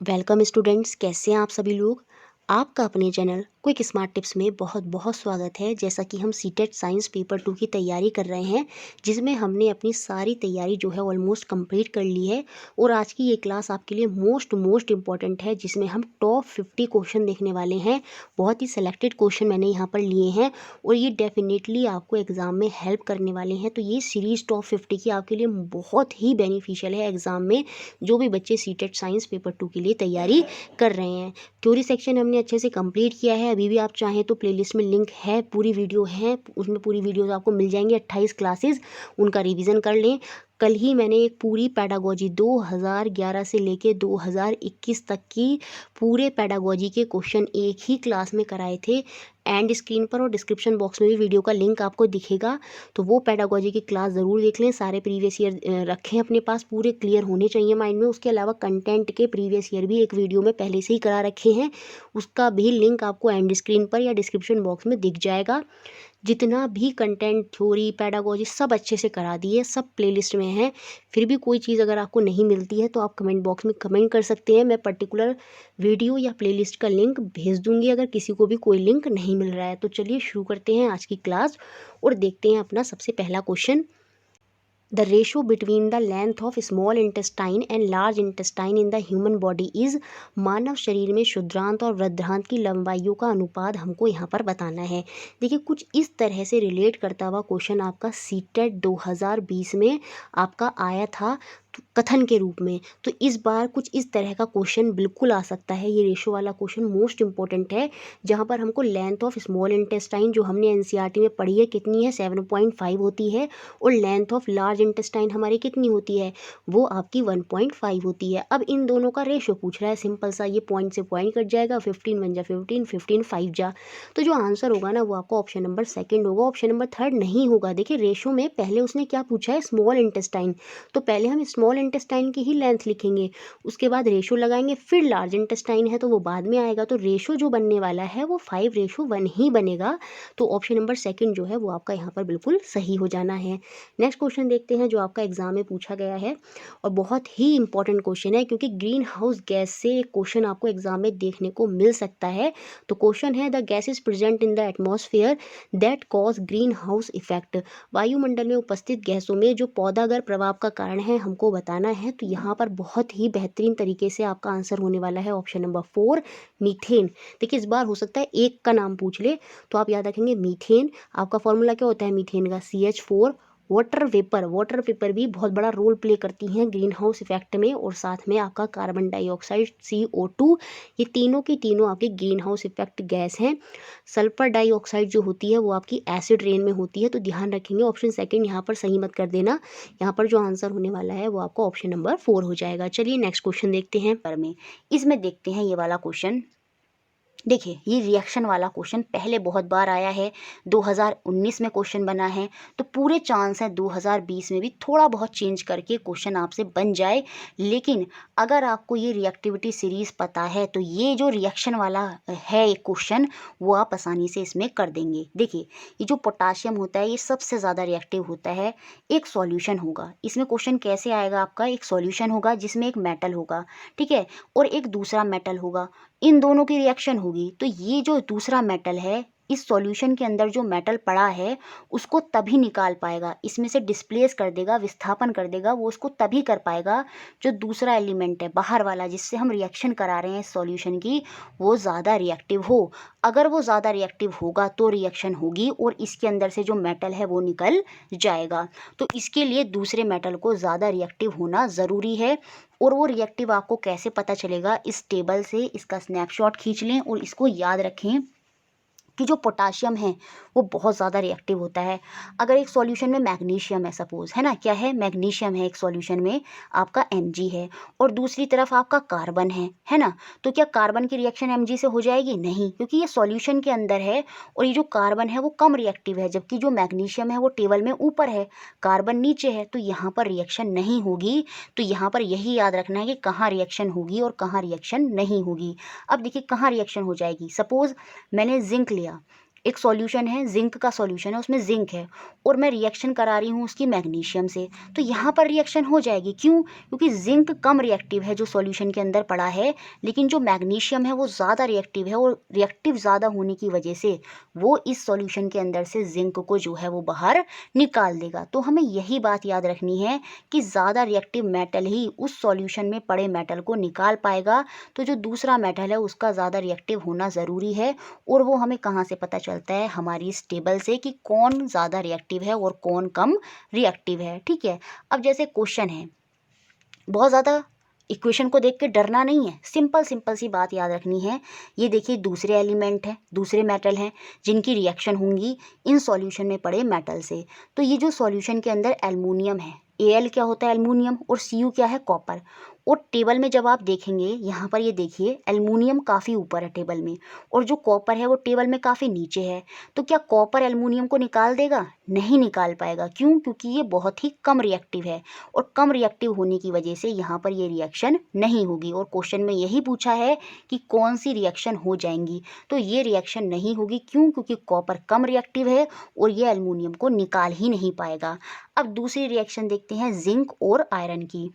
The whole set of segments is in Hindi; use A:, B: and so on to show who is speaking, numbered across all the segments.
A: वेलकम स्टूडेंट्स, कैसे हैं आप सभी लोग। आपका अपने चैनल क्विक स्मार्ट टिप्स में बहुत बहुत स्वागत है। जैसा कि हम सीटेट साइंस पेपर 2 की तैयारी कर रहे हैं, जिसमें हमने अपनी सारी तैयारी जो है ऑलमोस्ट कंप्लीट कर ली है। और आज की ये क्लास आपके लिए मोस्ट इम्पॉर्टेंट है, जिसमें हम टॉप 50 क्वेश्चन देखने वाले हैं। बहुत ही सेलेक्टेड क्वेश्चन मैंने यहाँ पर लिए हैं और ये डेफिनेटली आपको एग्ज़ाम में हेल्प करने वाले हैं। तो ये सीरीज़ टॉप 50 की आपके लिए बहुत ही बेनिफिशियल है एग्ज़ाम में, जो भी बच्चे सीटेट साइंस पेपर 2 के लिए तैयारी कर रहे हैं। थ्योरी सेक्शन हमने अच्छे से कंप्लीट किया है। अभी भी आप चाहें तो प्लेलिस्ट में लिंक है, पूरी वीडियो है, उसमें पूरी वीडियोस आपको मिल जाएंगी। 28 क्लासेस, उनका रिवीजन कर लें। कल ही मैंने एक पूरी पैडागोजी 2011 से लेके 2021 तक की पूरे पैडागोजी के क्वेश्चन एक ही क्लास में कराए थे। एंड स्क्रीन पर और डिस्क्रिप्शन बॉक्स में भी वीडियो का लिंक आपको दिखेगा, तो वो पैडागोजी की क्लास ज़रूर देख लें। सारे प्रीवियस ईयर रखें अपने पास, पूरे क्लियर होने चाहिए माइंड में। उसके अलावा कंटेंट के प्रीवियस ईयर भी एक वीडियो में पहले से ही करा रखे हैं, उसका भी लिंक आपको एंड स्क्रीन पर या डिस्क्रिप्शन बॉक्स में दिख जाएगा। जितना भी कंटेंट, थ्योरी, पैडागोजी सब अच्छे से करा दिए, सब प्लेलिस्ट में है। फिर भी कोई चीज़ अगर आपको नहीं मिलती है तो आप कमेंट बॉक्स में कमेंट कर सकते हैं। मैं पर्टिकुलर वीडियो या प्लेलिस्ट का लिंक भेज दूंगी अगर किसी को भी कोई लिंक नहीं मिल रहा है। तो चलिए शुरू करते हैं आज की क्लास और देखते हैं अपना सबसे पहला question. The ratio between the length of small intestine and large intestine in the human body is, मानव शरीर में शुद्रांत और वृद्धांत की लंबाइयों का अनुपात हमको यहाँ पर बताना है। देखिए, कुछ इस तरह से रिलेट करता हुआ क्वेश्चन आपका सीटेट 2020 में आपका आया था कथन के रूप में। तो इस बार कुछ इस तरह का क्वेश्चन बिल्कुल आ सकता है। ये रेशो वाला क्वेश्चन मोस्ट इंपॉर्टेंट है, जहाँ पर हमको लेंथ ऑफ स्मॉल इंटेस्टाइन, जो हमने एनसीईआरटी में पढ़ी है, कितनी है, 7.5 होती है। और लेंथ ऑफ लार्ज इंटेस्टाइन हमारी कितनी होती है, वो आपकी 1.5 होती है। अब इन दोनों का रेशो पूछ रहा है, सिंपल सा, ये पॉइंट से पॉइंट कट जाएगा, 15 बन जा 15, 15 5 जा। तो जो आंसर होगा ना, वो आपका ऑप्शन नंबर सेकंड होगा, ऑप्शन नंबर थर्ड नहीं होगा। देखिए, रेशो में पहले उसने क्या पूछा है, स्मॉल इंटेस्टाइन, तो पहले हम स्मॉल इंटेस्टाइन की ही लेंथ लिखेंगे, उसके बाद रेशो लगाएंगे, फिर लार्ज इंटेस्टाइन है तो वो बाद में आएगा। तो रेशो जो बनने वाला है वो 5:1 ही बनेगा। तो ऑप्शन नंबर सेकंड जो है वो आपका यहाँ पर बिल्कुल सही हो जाना है। नेक्स्ट क्वेश्चन देखते हैं, जो आपका एग्जाम में पूछा गया है और बहुत ही इंपॉर्टेंट क्वेश्चन है, क्योंकि ग्रीन हाउस गैस से एक क्वेश्चन आपको एग्जाम में देखने को मिल सकता है। तो क्वेश्चन है, the gas is present in the atmosphere that cause green house effect. वायुमंडल में उपस्थित गैसों में जो पौधागर प्रभाव का कारण है हमको बताना है। तो यहाँ पर बहुत ही बेहतरीन तरीके से आपका आंसर होने वाला है ऑप्शन नंबर 4, मीथेन। देखिए, इस बार हो सकता है एक का नाम पूछ ले, तो आप याद रखेंगे मीथेन। आपका फॉर्मूला क्या होता है मीथेन का, CH4। वाटर वेपर भी बहुत बड़ा रोल प्ले करती हैं ग्रीन हाउस इफेक्ट में, और साथ में आपका कार्बन डाइऑक्साइड CO2, ये तीनों की तीनों आपकी ग्रीन हाउस इफेक्ट गैस हैं। सल्फर डाइऑक्साइड जो होती है वो आपकी एसिड रेन में होती है। तो ध्यान रखेंगे, ऑप्शन सेकंड यहाँ पर सही मत कर देना। यहाँ पर जो आंसर होने वाला है वो आपका ऑप्शन नंबर 4 हो जाएगा। चलिए नेक्स्ट क्वेश्चन देखते हैं। पर में इसमें देखते हैं ये वाला क्वेश्चन। देखिए, ये रिएक्शन वाला क्वेश्चन पहले बहुत बार आया है, 2019 में क्वेश्चन बना है, तो पूरे चांस है 2020 में भी थोड़ा बहुत चेंज करके क्वेश्चन आपसे बन जाए। लेकिन अगर आपको ये रिएक्टिविटी सीरीज़ पता है तो ये जो रिएक्शन वाला है एक क्वेश्चन, वो आप आसानी से इसमें कर देंगे। देखिए, ये जो पोटाशियम होता है ये सबसे ज़्यादा रिएक्टिव होता है। एक सॉल्यूशन होगा इसमें, क्वेश्चन कैसे आएगा आपका, एक सॉल्यूशन होगा जिसमें एक मेटल होगा, ठीक है, और एक दूसरा मेटल होगा, इन दोनों की रिएक्शन होगी। तो ये जो दूसरा मेटल है, इस सॉल्यूशन के अंदर जो मेटल पड़ा है उसको तभी निकाल पाएगा, इसमें से डिस्प्लेस कर देगा, विस्थापन कर देगा, वो उसको तभी कर पाएगा जो दूसरा एलिमेंट है बाहर वाला, जिससे हम रिएक्शन करा रहे हैं इस सॉल्यूशन की, वो ज़्यादा रिएक्टिव हो। अगर वो ज़्यादा रिएक्टिव होगा तो रिएक्शन होगी और इसके अंदर से जो मेटल है वो निकल जाएगा। तो इसके लिए दूसरे मेटल को ज़्यादा रिएक्टिव होना ज़रूरी है। और वो रिएक्टिव आपको कैसे पता चलेगा, इस टेबल से इसका स्नैपशॉट खींच लें और इसको याद रखें कि जो पोटाशियम है वो बहुत ज़्यादा रिएक्टिव होता है। अगर एक सॉल्यूशन में मैग्नीशियम है, सपोज, है ना, क्या है, मैग्नीशियम है एक सॉल्यूशन में, आपका Mg है, और दूसरी तरफ आपका कार्बन है ना, तो क्या कार्बन की रिएक्शन Mg से हो जाएगी? नहीं, क्योंकि ये सॉल्यूशन के अंदर है और ये जो कार्बन है वो कम रिएक्टिव है, जबकि जो मैग्नीशियम है वो टेबल में ऊपर है, कार्बन नीचे है, तो यहाँ पर रिएक्शन नहीं होगी। तो यहाँ पर यही याद रखना है कि कहाँ रिएक्शन होगी और कहाँ रिएक्शन नहीं होगी। अब देखिए, कहाँ रिएक्शन हो जाएगी, सपोज मैंने जिंक लिया, एक सॉल्यूशन है, जिंक का सॉल्यूशन है, उसमें जिंक है और मैं रिएक्शन करा रही हूँ उसकी मैग्नीशियम से, तो यहाँ पर रिएक्शन हो जाएगी। क्यों? क्योंकि जिंक कम रिएक्टिव है जो सॉल्यूशन के अंदर पड़ा है, लेकिन जो मैग्नीशियम है वो ज़्यादा रिएक्टिव है और रिएक्टिव ज़्यादा होने की वजह से वो इस सॉल्यूशन के अंदर से जिंक को जो है वो बाहर निकाल देगा। तो हमें यही बात याद रखनी है कि ज़्यादा रिएक्टिव मेटल ही उस सॉल्यूशन में पड़े मेटल को निकाल पाएगा। तो जो दूसरा मेटल है उसका ज़्यादा रिएक्टिव होना ज़रूरी है, और वो हमें कहाँ से पता चलता है? हमारी इस टेबल से कि कौन ज़्यादा रिएक्टिव है और कौन कम रिएक्टिव है। ठीक है, अब जैसे क्वेश्चन है, बहुत ज़्यादा इक्वेशन को देख के डरना नहीं है, सिंपल सिंपल सी बात याद रखनी है। ये देखिए दूसरे एलिमेंट हैं, दूसरे मेटल हैं जिनकी रिएक्शन होंगी इन सॉल्यूशन में पड़े मेटल से। तो ये जो सॉल्यूशन के अंदर एल्युमिनियम है, Al क्या होता है? एल्युमिनियम, और Cu क्या है? कॉपर। और टेबल में जब आप देखेंगे यहाँ पर, ये देखिए एल्युमिनियम काफ़ी ऊपर है टेबल में और जो कॉपर है वो टेबल में काफ़ी नीचे है। तो क्या कॉपर एल्युमिनियम को निकाल देगा? नहीं निकाल पाएगा। क्यों? क्योंकि ये बहुत ही कम रिएक्टिव है और कम रिएक्टिव होने की वजह से यहाँ पर ये रिएक्शन नहीं होगी। और क्वेश्चन में यही पूछा है कि कौन सी रिएक्शन हो जाएंगी, तो ये रिएक्शन नहीं होगी। क्यों? क्योंकि कॉपर कम रिएक्टिव है और ये एल्युमिनियम को निकाल ही नहीं पाएगा। अब दूसरी रिएक्शन देखते हैं जिंक और आयरन की।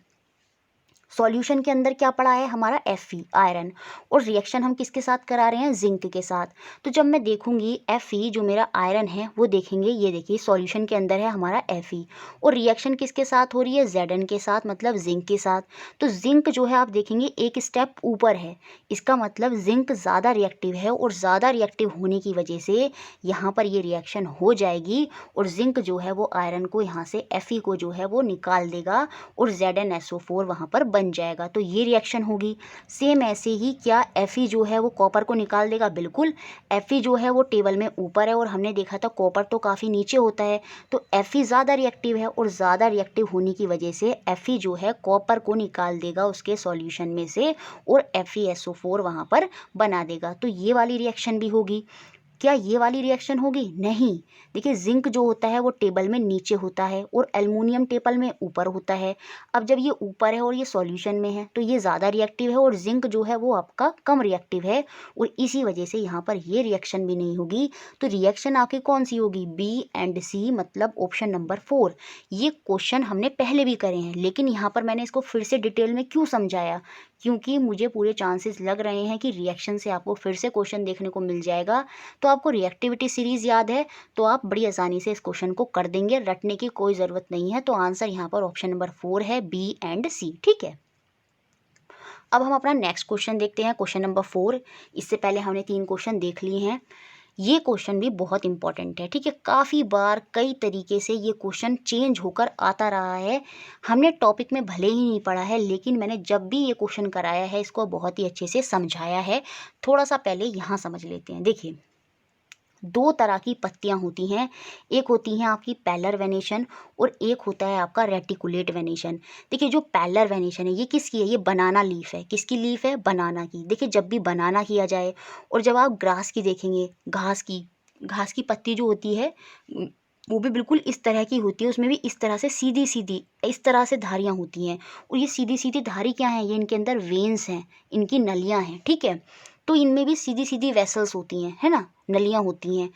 A: सॉल्यूशन के अंदर क्या पड़ा है हमारा? Fe आयरन, और रिएक्शन हम किसके साथ करा रहे हैं? जिंक के साथ। तो जब मैं देखूंगी Fe जो मेरा आयरन है वो देखेंगे, ये देखिए सॉल्यूशन के अंदर है हमारा Fe और रिएक्शन किसके साथ हो रही है? Zn के साथ, मतलब जिंक के साथ। तो जिंक जो है आप देखेंगे एक स्टेप ऊपर है, इसका मतलब जिंक ज़्यादा रिएक्टिव है और ज़्यादा रिएक्टिव होने की वजह से यहाँ पर ये रिएक्शन हो जाएगी और जिंक जो है वो आयरन को यहाँ से Fe को जो है वो निकाल देगा और ZnSO4 वहाँ पर बन जाएगा। तो ये रिएक्शन होगी। सेम ऐसे ही क्या Fe जो है वो कॉपर को निकाल देगा? बिल्कुल। Fe जो है वो टेबल में ऊपर है और हमने देखा था कॉपर तो काफ़ी नीचे होता है, तो Fe ज़्यादा रिएक्टिव है और ज़्यादा रिएक्टिव होने की वजह से Fe जो है कॉपर को निकाल देगा उसके सॉल्यूशन में से और FeSO4 वहाँ पर बना देगा। तो ये वाली रिएक्शन भी होगी। क्या ये वाली रिएक्शन होगी? नहीं। देखिए जिंक जो होता है वो टेबल में नीचे होता है और एल्युमिनियम टेबल में ऊपर होता है। अब जब ये ऊपर है और ये सॉल्यूशन में है तो ये ज़्यादा रिएक्टिव है और जिंक जो है वो आपका कम रिएक्टिव है और इसी वजह से यहाँ पर ये रिएक्शन भी नहीं होगी। तो रिएक्शन आपकी कौन सी होगी? बी एंड सी, मतलब ऑप्शन नंबर 4। ये क्वेश्चन हमने पहले भी करे हैं, लेकिन यहाँ पर मैंने इसको फिर से डिटेल में क्यों समझाया? क्योंकि मुझे पूरे चांसेस लग रहे हैं कि रिएक्शन से आपको फिर से क्वेश्चन देखने को मिल जाएगा। तो आपको रिएक्टिविटी सीरीज़ याद है तो आप बड़ी आसानी से इस क्वेश्चन को कर देंगे, रटने की कोई ज़रूरत नहीं है। तो आंसर यहाँ पर ऑप्शन नंबर 4 है, बी एंड सी। ठीक है, अब हम अपना नेक्स्ट क्वेश्चन देखते हैं, क्वेश्चन नंबर 4। इससे पहले हमने 3 क्वेश्चन देख लिए हैं। ये क्वेश्चन भी बहुत इंपॉर्टेंट है। ठीक है, काफ़ी बार कई तरीके से ये क्वेश्चन चेंज होकर आता रहा है। हमने टॉपिक में भले ही नहीं पढ़ा है, लेकिन मैंने जब भी ये क्वेश्चन कराया है इसको बहुत ही अच्छे से समझाया है। थोड़ा सा पहले यहाँ समझ लेते हैं। देखिए 2 तरह की पत्तियां होती हैं, एक होती हैं आपकी पैलर वेनेशन और एक होता है आपका रेटिकुलेट वेनेशन। देखिए जो पैलर वेनेशन है ये किसकी है? ये बनाना लीफ है। किसकी लीफ है? बनाना की। देखिए जब भी बनाना किया जाए और जब आप ग्रास की देखेंगे, घास की पत्ती जो होती है वो भी बिल्कुल इस तरह की होती है, उसमें भी इस तरह से सीधी सीधी इस तरह से धारियाँ होती हैं और ये सीधी सीधी धारी क्या है? ये इनके अंदर वेन्स हैं, इनकी नलियाँ हैं। ठीक है, तो इनमें भी सीधी सीधी वेसल्स होती हैं, है ना, नलियाँ होती हैं।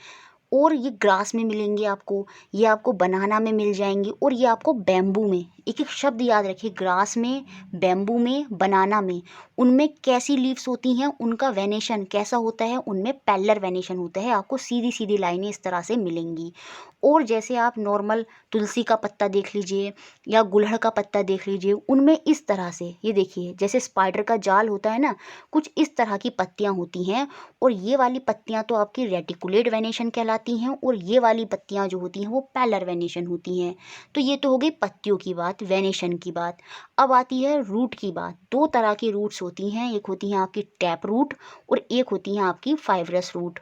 A: और ये ग्रास में मिलेंगे आपको, ये आपको बनाना में मिल जाएंगी और ये आपको बैम्बू में। एक एक शब्द याद रखिए, ग्रास में, बैम्बू में, बनाना में। उनमें कैसी लीव्स होती हैं? उनका वेनेशन कैसा होता है? उनमें पैरेलल वेनेशन होता है, आपको सीधी सीधी लाइनें इस तरह से मिलेंगी। और जैसे आप नॉर्मल तुलसी का पत्ता देख लीजिए या गुड़हल का पत्ता देख लीजिए, उनमें इस तरह से, ये देखिए जैसे स्पाइडर का जाल होता है ना, कुछ इस तरह की पत्तियां होती हैं। और ये वाली पत्तियां तो आपकी रेटिकुलेट वेनेशन कहलाती हैं और ये वाली पत्तियां जो होती हैं वो पैरेलल वेनेशन होती हैं। तो ये तो हो गई पत्तियों की बात, वेनेशन की बात। अब आती है रूट की बात। 2 तरह की रूट्स होती हैं, एक होती हैं आपकी टैप रूट और एक होती हैं आपकी फाइब्रस रूट।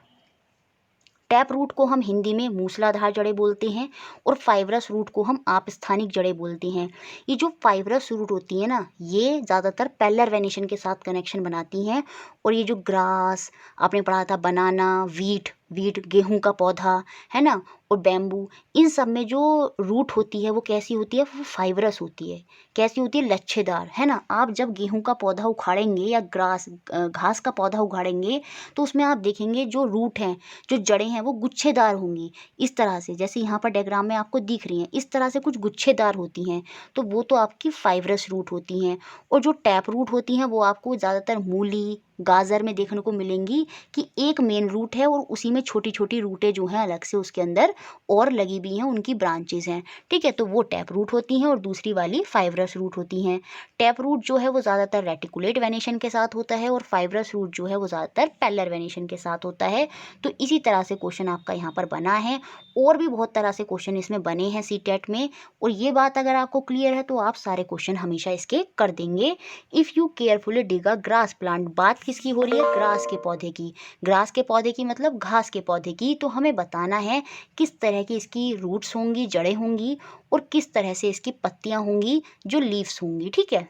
A: टैप रूट को हम हिंदी में मूसलाधार जड़ें बोलते हैं और फाइब्रस रूट को हम आपस्थानिक जड़ें बोलते हैं। ये जो फाइब्रस रूट होती है ना, ये ज़्यादातर पैरेलल वेनेशन के साथ कनेक्शन बनाती हैं। और ये जो ग्रास आपने पढ़ा था, बनाना, वीट, वीट गेहूं का पौधा, है ना, और बैम्बू, इन सब में जो रूट होती है वो कैसी होती है, वो फाइब्रस होती है। कैसी होती है, लच्छेदार, है ना। आप जब गेहूं का पौधा उखाड़ेंगे या घास का पौधा उखाड़ेंगे तो उसमें आप देखेंगे जो रूट हैं, जो जड़ें हैं, वो गुच्छेदार होंगी इस तरह से, जैसे यहाँ पर डायग्राम में आपको दिख रही हैं, इस तरह से कुछ गुच्छेदार होती हैं, तो वो तो आपकी फाइब्रस रूट होती हैं। और जो टैप रूट होती हैं वो आपको ज़्यादातर मूली, गाजर में देखने को मिलेंगी कि एक मेन रूट है और उसी में छोटी छोटी रूटें जो हैं अलग से उसके अंदर और लगी भी हैं, उनकी ब्रांचेज हैं, ठीक है। तो वो टैप रूट होती हैं और दूसरी वाली फाइब्रस रूट होती हैं। टैप रूट जो है वो ज़्यादातर रेटिकुलेट वेनेशन के साथ होता है और फाइब्रस रूट जो है वो ज़्यादातर पैरेलल वेनेशन के साथ होता है। तो इसी तरह से क्वेश्चन आपका यहाँ पर बना है, और भी बहुत तरह से क्वेश्चन इसमें बने हैं सीटेट में। और ये बात अगर आपको क्लियर है तो आप सारे क्वेश्चन हमेशा इसके कर देंगे। If you carefully dig a grass plant, बात किसकी हो रही है, ग्रास के पौधे की। ग्रास के पौधे की मतलब घास के पौधे की। तो हमें बताना है किस तरह की इसकी रूट्स होंगी, जड़ें होंगी, और किस तरह से इसकी पत्तियां होंगी जो लीव्स होंगी, ठीक है।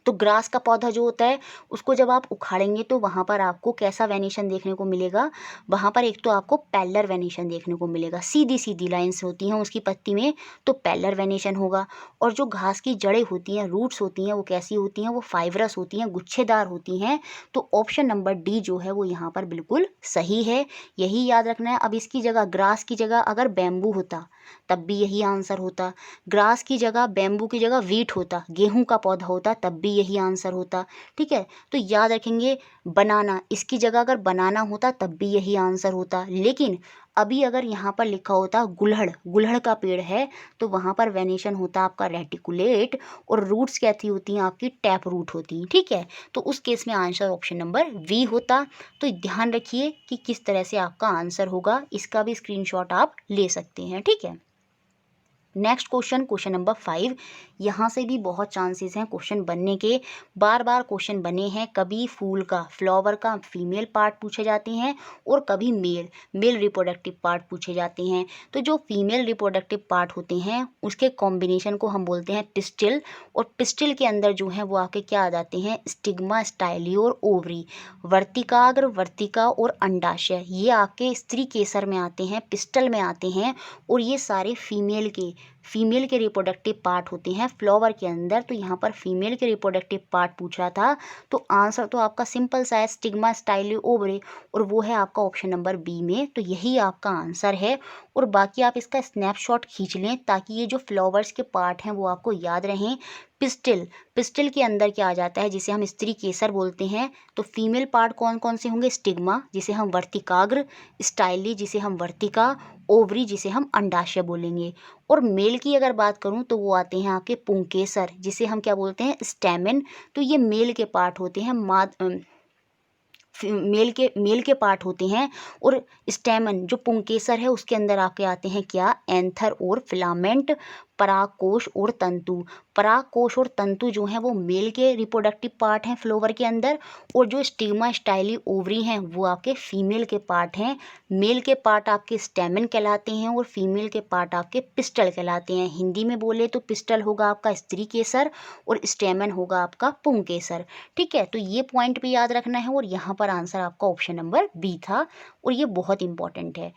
A: तो ग्रास का पौधा जो होता है उसको जब आप उखाड़ेंगे तो वहाँ पर आपको कैसा वेनेशन देखने को मिलेगा, वहाँ पर एक तो आपको पैरेलल वेनेशन देखने को मिलेगा, सीधी सीधी लाइंस होती हैं उसकी पत्ती में, तो पैरेलल वेनेशन होगा। और जो घास की जड़ें होती हैं, रूट्स होती हैं, वो कैसी होती हैं, वो फाइब्रस होती हैं, गुच्छेदार होती हैं। तो ऑप्शन नंबर डी जो है वो यहाँ पर बिल्कुल सही है, यही याद रखना है। अब इसकी जगह, ग्रास की जगह अगर बैम्बू होता तब भी यही आंसर होता, ग्रास की जगह, बैम्बू की जगह वीट होता, गेहूं का पौधा होता, तब भी यही आंसर होता, ठीक है। तो याद रखेंगे बनाना, इसकी जगह अगर बनाना होता तब भी यही आंसर होता। लेकिन अभी अगर यहाँ पर लिखा होता गुलहड़, गुलहड़ का पेड़ है, तो वहाँ पर वेनेशन होता आपका रेटिकुलेट और रूट्स कैसी होती हैं आपकी, टैप रूट होती हैं, ठीक है। तो उस केस में आंसर ऑप्शन नंबर वी होता। तो ध्यान रखिए कि किस तरह से आपका आंसर होगा, इसका भी स्क्रीनशॉट आप ले सकते हैं, ठीक है। नेक्स्ट क्वेश्चन, क्वेश्चन नंबर 5, यहाँ से भी बहुत चांसेस हैं क्वेश्चन बनने के, बार बार क्वेश्चन बने हैं। कभी फूल का, फ्लावर का फीमेल पार्ट पूछे जाते हैं और कभी मेल रिप्रोडक्टिव पार्ट पूछे जाते हैं। तो जो फीमेल रिप्रोडक्टिव पार्ट होते हैं उसके कॉम्बिनेशन को हम बोलते हैं पिस्टिल, और पिस्टिल के अंदर जो है वो आपके क्या आ जाते हैं, स्टिग्मा, स्टाइली और ओवरी, वर्तिकाग्र, वर्तिका और अंडाशय, ये आपके स्त्री केसर में आते हैं, पिस्टल में आते हैं। और ये सारे फीमेल के रिप्रोडक्टिव पार्ट होते हैं फ्लावर के अंदर। तो यहाँ पर फीमेल के रिप्रोडक्टिव पार्ट पूछ रहा था, तो आंसर तो आपका सिंपल सा है, स्टिग्मा, स्टाइली, ओवरी, और वो है आपका ऑप्शन नंबर बी में। तो यही आपका आंसर है। और बाकी आप इसका स्नैपशॉट खींच लें ताकि ये जो फ्लावर्स के पार्ट हैं वो आपको याद रहें। पिस्टिल के अंदर क्या आ जाता है, जिसे हम स्त्री केसर बोलते हैं। तो फीमेल पार्ट कौन कौन से होंगे, स्टिग्मा जिसे हम वर्तिकाग्र, स्टाइली जिसे हम वर्तिका, ओवरी जिसे हम अंडाशय बोलेंगे। और मेल की अगर बात करूं तो वो आते हैं आपके पुंकेसर, जिसे हम क्या बोलते हैं, स्टैमेन। तो ये मेल के पार्ट होते हैं, मेल के पार्ट होते हैं। और स्टेमन जो पुंकेसर है उसके अंदर आपके आते हैं क्या, एंथर और फिलामेंट, परागकोश और तंतु। परागकोश और तंतु जो हैं वो मेल के रिप्रोडक्टिव पार्ट हैं फ्लावर के अंदर, और जो स्टिग्मा, स्टाइली, ओवरी हैं वो आपके फीमेल के पार्ट हैं। मेल के पार्ट आपके स्टेमन कहलाते हैं और फीमेल के पार्ट आपके पिस्टल कहलाते हैं। हिंदी में बोले तो पिस्टल होगा आपका स्त्री केसर और स्टेमन होगा आपका पुंकेसर, ठीक है। तो ये पॉइंट भी याद रखना है, और यहाँ पर आंसर आपका ऑप्शन नंबर बी था, और ये बहुत इंपॉर्टेंट है।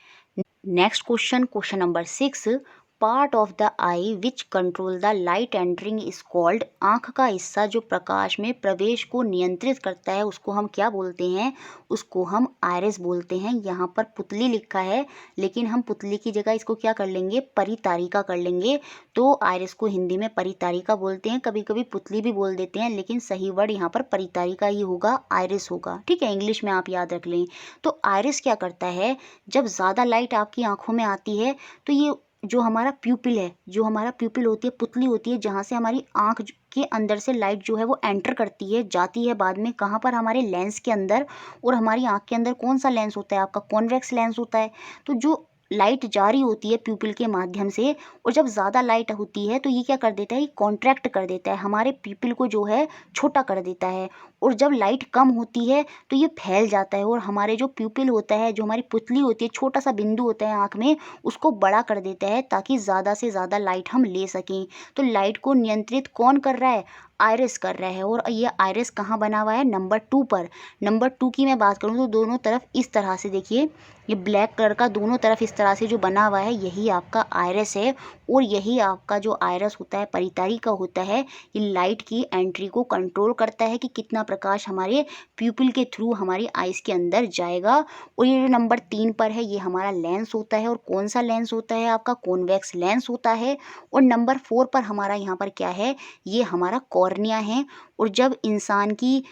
A: Next question, question number 6, part of the I which control the light entering is called, आँख का हिस्सा जो प्रकाश में प्रवेश को नियंत्रित करता है उसको हम क्या बोलते हैं, उसको हम आयरिस बोलते हैं। यहाँ पर पुतली लिखा है, लेकिन हम पुतली की जगह इसको क्या कर लेंगे, परितारिका कर लेंगे। तो आयरिस को हिंदी में परितारिका बोलते हैं, कभी कभी पुतली भी बोल देते हैं, लेकिन सही वर्ड यहाँ पर परितारिका ही होगा, आयरिस होगा, ठीक है। इंग्लिश में आप याद रख लें। तो आयरिस क्या करता है, जब ज़्यादा लाइट आपकी आंखों में आती है तो ये जो हमारा प्यूपिल है, जो हमारा प्यूपिल होती है, पुतली होती है, जहाँ से हमारी आँख के अंदर से लाइट जो है वो एंटर करती है, जाती है बाद में कहाँ पर, हमारे लेंस के अंदर। और हमारी आँख के अंदर कौन सा लेंस होता है आपका, कॉन्वेक्स लेंस होता है। तो जो लाइट जारी होती है प्यूपिल के माध्यम से, और जब ज़्यादा लाइट होती है तो ये क्या कर देता है, ये कॉन्ट्रैक्ट कर देता है, हमारे प्यूपिल को जो है छोटा कर देता है। और जब लाइट कम होती है तो ये फैल जाता है, और हमारे जो प्यूपिल होता है, जो हमारी पुतली होती है, छोटा सा बिंदु होता है आँख में, उसको बड़ा कर देता है ताकि ज़्यादा से ज़्यादा लाइट हम ले सकें। तो लाइट को नियंत्रित कौन कर रहा है,
B: आयरिस कर रहा है, और ये आयरिस कहाँ बना हुआ है, नंबर 2 पर। नंबर 2 की मैं बात करूँ तो दोनों तरफ इस तरह से देखिए, ये ब्लैक कलर का दोनों तरफ इस तरह से जो बना हुआ है, यही आपका आयरिस है। और यही आपका जो आयरिस होता है, परितारी का होता है, ये लाइट की एंट्री को कंट्रोल करता है कि कितना प्रकाश हमारे प्यूपिल के थ्रू हमारी आइज़ के अंदर जाएगा। और ये जो नंबर 3 पर है, ये हमारा लेंस होता है। और कौन सा लेंस होता है, आपका कॉन्वेक्स लेंस होता है। और नंबर 4 पर हमारा यहाँ पर क्या है, ये हमारा कॉर्निया है। और जब इंसान की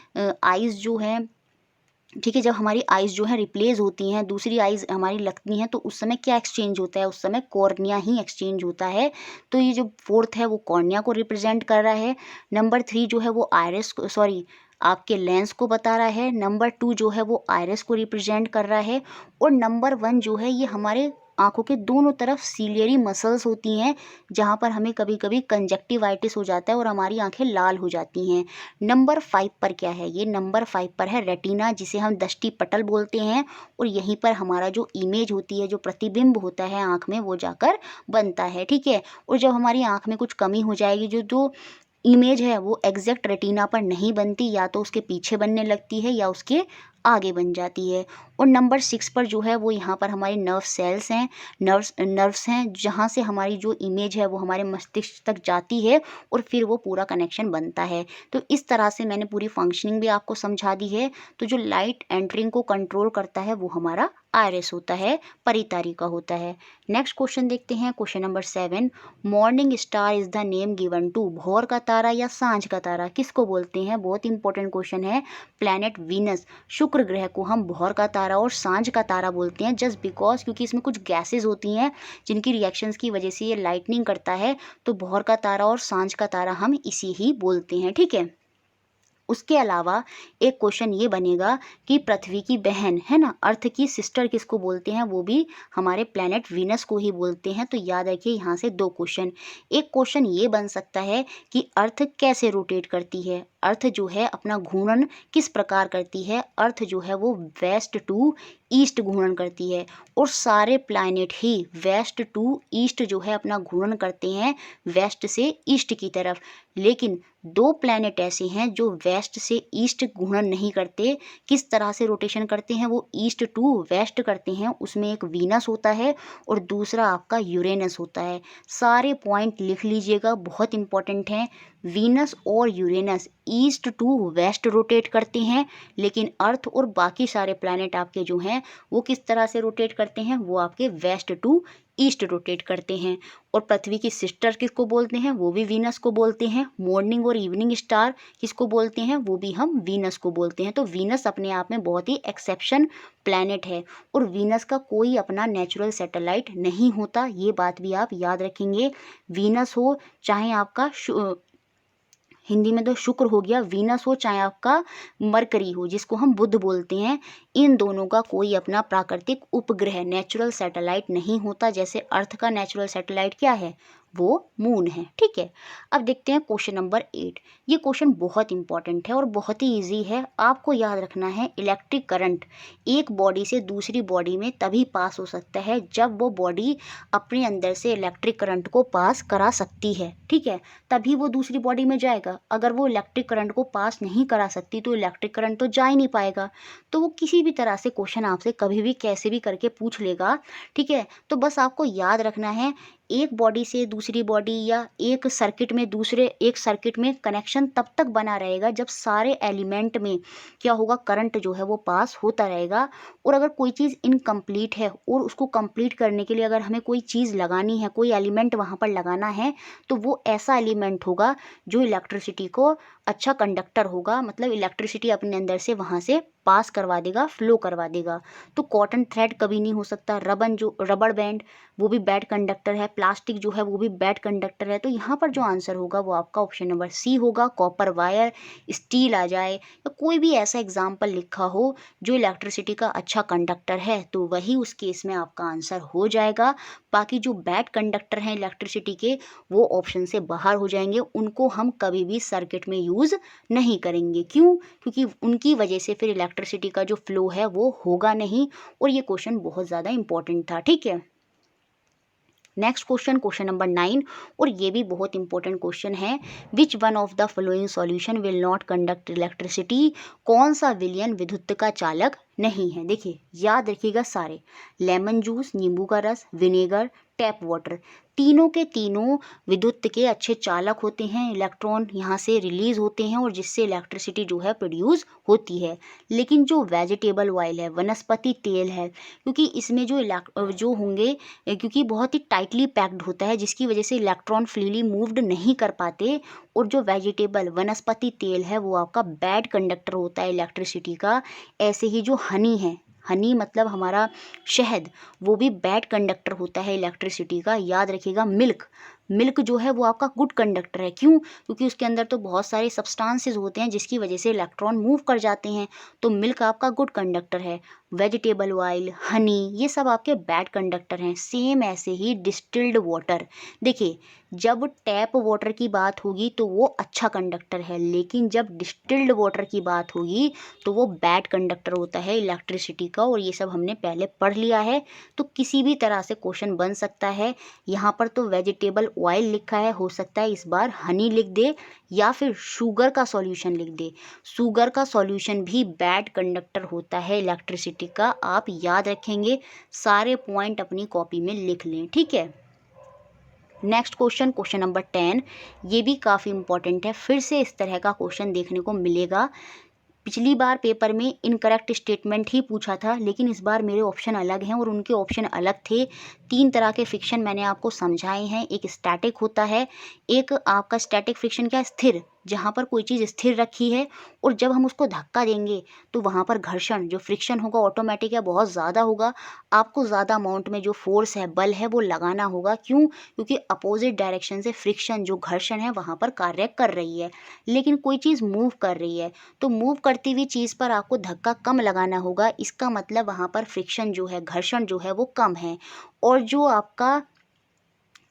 B: आइज़ जो है, ठीक है, जब हमारी आइज़ जो है रिप्लेस होती हैं, दूसरी आइज़ हमारी लगती हैं, तो उस समय क्या एक्सचेंज होता है, उस समय कॉर्निया ही एक्सचेंज होता है। तो ये जो 4th है वो कॉर्निया को रिप्रेजेंट कर रहा है। नंबर 3 जो है वो आइरिस को, सॉरी, आपके लेंस को बता रहा है। नंबर 2 जो है वो आइरिस को रिप्रेजेंट कर रहा है। और नंबर 1 जो है, ये हमारे आँखों के दोनों तरफ सीलियरी मसल्स होती हैं, जहाँ पर हमें कभी कभी कंजक्टिवाइटिस हो जाता है और हमारी आंखें लाल हो जाती हैं। नंबर 5 पर क्या है, ये नंबर 5 पर है रेटिना, जिसे हम दृष्टि पटल बोलते हैं। और यहीं पर हमारा जो इमेज होती है, जो प्रतिबिंब होता है आँख में, वो जाकर बनता है, ठीक है। और जब हमारी आँख में कुछ कमी हो जाएगी, जो जो इमेज है वो एग्जैक्ट रेटिना पर नहीं बनती, या तो उसके पीछे बनने लगती है या उसके आगे बन जाती है। और नंबर 6 पर जो है वो यहाँ पर हमारे नर्व सेल्स हैं, नर्व्स हैं, जहाँ से हमारी जो इमेज है वो हमारे मस्तिष्क तक जाती है और फिर वो पूरा कनेक्शन बनता है। तो इस तरह से मैंने पूरी फंक्शनिंग भी आपको समझा दी है। तो जो लाइट एंटरिंग को कंट्रोल करता है वो हमारा आयरिस होता है, परितारी का होता है। नेक्स्ट क्वेश्चन देखते हैं, question number 7। Morning star is the name given to, भोर का तारा या सांझ का तारा किसको बोलते हैं, बहुत इंपॉर्टेंट क्वेश्चन है। प्लैनेट वीनस, शुक्र ग्रह को हम भोर का तारा और सांझ का तारा बोलते हैं, जस्ट बिकॉज क्योंकि इसमें कुछ गैसेज होती हैं जिनकी रिएक्शंस की वजह से ये लाइटनिंग करता है। तो भोर का तारा और सांझ का तारा हम इसी ही बोलते हैं, ठीक है। उसके अलावा एक क्वेश्चन ये बनेगा कि पृथ्वी की बहन है ना, अर्थ की सिस्टर किसको बोलते हैं, वो भी हमारे प्लैनेट वीनस को ही बोलते हैं। तो याद रखिए यहाँ से 2 क्वेश्चन। एक क्वेश्चन ये बन सकता है कि अर्थ कैसे रोटेट करती है, अर्थ जो है अपना घूर्णन किस प्रकार करती है। अर्थ जो है वो वेस्ट टू ईस्ट घूर्णन करती है, और सारे प्लैनेट ही वेस्ट टू ईस्ट जो है अपना घूर्णन करते हैं, वेस्ट से ईस्ट की तरफ। लेकिन 2 प्लैनेट ऐसे हैं जो वेस्ट से ईस्ट घूर्णन नहीं करते। किस तरह से रोटेशन करते हैं, वो ईस्ट टू वेस्ट करते हैं। उसमें एक वीनस होता है और दूसरा आपका यूरेनस होता है। सारे पॉइंट लिख लीजिएगा, बहुत इंपॉर्टेंट हैं। वीनस और Uranus east to west rotate करते हैं, लेकिन अर्थ और बाकी सारे प्लैनेट आपके जो हैं वो किस तरह से रोटेट करते हैं, वो आपके वेस्ट टू ईस्ट रोटेट करते हैं। और पृथ्वी की सिस्टर किसको बोलते हैं, वो भी वीनस को बोलते हैं। मॉर्निंग और इवनिंग स्टार किसको बोलते हैं, वो भी हम वीनस को बोलते हैं। तो वीनस अपने आप में बहुत ही एक्सेप्शन प्लैनेट है, और वीनस का कोई अपना नेचुरल सैटेलाइट नहीं होता, ये बात भी आप याद रखेंगे। वीनस हो चाहे आपका हिंदी में तो शुक्र हो गया, वीनस हो चाहे आपका मरकरी हो जिसको हम बुध बोलते हैं, इन दोनों का कोई अपना प्राकृतिक उपग्रह नेचुरल सैटेलाइट नहीं होता। जैसे अर्थ का नेचुरल सैटेलाइट क्या है, वो मून है, ठीक है। अब देखते हैं क्वेश्चन नंबर 8। ये क्वेश्चन बहुत इंपॉर्टेंट है और बहुत ही इजी है। आपको याद रखना है, इलेक्ट्रिक करंट एक बॉडी से दूसरी बॉडी में तभी पास हो सकता है जब वो बॉडी अपने अंदर से इलेक्ट्रिक करंट को पास करा सकती है, ठीक है, तभी वो दूसरी बॉडी में जाएगा। अगर वो इलेक्ट्रिक करंट को पास नहीं करा सकती तो इलेक्ट्रिक करंट तो जा ही नहीं पाएगा। तो वो किसी भी तरह से क्वेश्चन आपसे कभी भी कैसे भी करके पूछ लेगा, ठीक है। तो बस आपको याद रखना है, एक बॉडी से दूसरी बॉडी या एक सर्किट में दूसरे एक सर्किट में कनेक्शन तब तक बना रहेगा जब सारे एलिमेंट में क्या होगा, करंट जो है वो पास होता रहेगा। और अगर कोई चीज़ इनकम्प्लीट है और उसको कंप्लीट करने के लिए अगर हमें कोई चीज़ लगानी है, कोई एलिमेंट वहाँ पर लगाना है, तो वो ऐसा एलिमेंट होगा जो इलेक्ट्रिसिटी को अच्छा कंडक्टर होगा, मतलब इलेक्ट्रिसिटी अपने अंदर से वहाँ से पास करवा देगा, फ्लो करवा देगा। तो कॉटन थ्रेड कभी नहीं हो सकता, रबड़ बैंड वो भी बैड कंडक्टर है, प्लास्टिक जो है वो भी बैड कंडक्टर है। तो यहाँ पर जो आंसर होगा वो आपका ऑप्शन नंबर सी होगा। कॉपर वायर, स्टील आ जाए या कोई भी ऐसा एग्जाम्पल लिखा हो जो इलेक्ट्रिसिटी का अच्छा कंडक्टर है, तो वही उस केस में आपका आंसर हो जाएगा। बाकी जो बैड कंडक्टर हैं इलेक्ट्रिसिटी के, वो ऑप्शन से बाहर हो जाएंगे, उनको हम कभी भी सर्किट में यूज़ नहीं करेंगे। क्यों? क्योंकि उनकी वजह से फिर इलेक्ट्रिसिटी का जो फ्लो है वो होगा नहीं। और ये क्वेश्चन बहुत ज़्यादा इंपॉर्टेंट था, ठीक है। नेक्स्ट क्वेश्चन, क्वेश्चन नंबर 9, और ये भी बहुत इंपॉर्टेंट क्वेश्चन है। विच one of the following solution will not conduct electricity? कौन सा विलयन विद्युत का चालक नहीं है? देखिए याद रखिएगा सारे, लेमन जूस, नींबू का रस, विनेगर, टैप वाटर, तीनों के तीनों विद्युत के अच्छे चालक होते हैं। इलेक्ट्रॉन यहाँ से रिलीज होते हैं और जिससे इलेक्ट्रिसिटी जो है प्रोड्यूस होती है। लेकिन जो वेजिटेबल ऑयल है, वनस्पति तेल है, क्योंकि इसमें जो होंगे, क्योंकि बहुत ही टाइटली पैक्ड होता है जिसकी वजह से इलेक्ट्रॉन फ्रीली मूव्ड नहीं कर पाते, और जो वेजिटेबल वनस्पति तेल है वो आपका बैड कंडक्टर होता है इलेक्ट्रिसिटी का। ऐसे ही जो हनी है, हनी मतलब हमारा शहद, वो भी बैड कंडक्टर होता है इलेक्ट्रिसिटी का। याद रखिएगा मिल्क जो है वो आपका गुड कंडक्टर है। क्यों? क्योंकि उसके अंदर तो बहुत सारे सब्सटेंसेस होते हैं जिसकी वजह से इलेक्ट्रॉन मूव कर जाते हैं, तो मिल्क आपका गुड कंडक्टर है। वेजिटेबल ऑयल, हनी, ये सब आपके बैड कंडक्टर हैं। सेम ऐसे ही डिस्टिल्ड वाटर, देखिए जब टैप वाटर की बात होगी तो वो अच्छा कंडक्टर है, लेकिन जब डिस्टिल्ड वाटर की बात होगी तो वो बैड कंडक्टर होता है इलेक्ट्रिसिटी का। और ये सब हमने पहले पढ़ लिया है, तो किसी भी तरह से क्वेश्चन बन सकता है। यहाँ पर तो वेजिटेबल ऑयल लिखा है, हो सकता है इस बार हनी लिख दे या फिर शुगर का सॉल्यूशन लिख दे। शुगर का सॉल्यूशन भी बैड कंडक्टर होता है इलेक्ट्रिसिटी का। आप याद रखेंगे, सारे पॉइंट अपनी कॉपी में लिख लें, ठीक है। नेक्स्ट क्वेश्चन, क्वेश्चन नंबर 10, ये भी काफ़ी इंपॉर्टेंट है। फिर से इस तरह का क्वेश्चन देखने को मिलेगा। पिछली बार पेपर में इनकरेक्ट स्टेटमेंट ही पूछा था, लेकिन इस बार मेरे ऑप्शन अलग हैं और उनके ऑप्शन अलग थे। 3 तरह के फ्रिक्शन मैंने आपको समझाए हैं। एक स्टैटिक होता है, एक आपका स्टैटिक फ्रिक्शन क्या, स्थिर, जहाँ पर कोई चीज़ स्थिर रखी है और जब हम उसको धक्का देंगे तो वहाँ पर घर्षण जो फ्रिक्शन होगा ऑटोमेटिक या बहुत ज़्यादा होगा। आपको ज़्यादा अमाउंट में जो फोर्स है, बल है, वो लगाना होगा। क्यों? क्योंकि अपोजिट डायरेक्शन से फ्रिक्शन जो घर्षण है वहाँ पर कार्य कर रही है। लेकिन कोई चीज़ मूव कर रही है तो मूव करती हुई चीज़ पर आपको धक्का कम लगाना होगा। इसका मतलब वहाँ पर फ्रिक्शन जो है, घर्षण जो है वो कम है। और जो आपका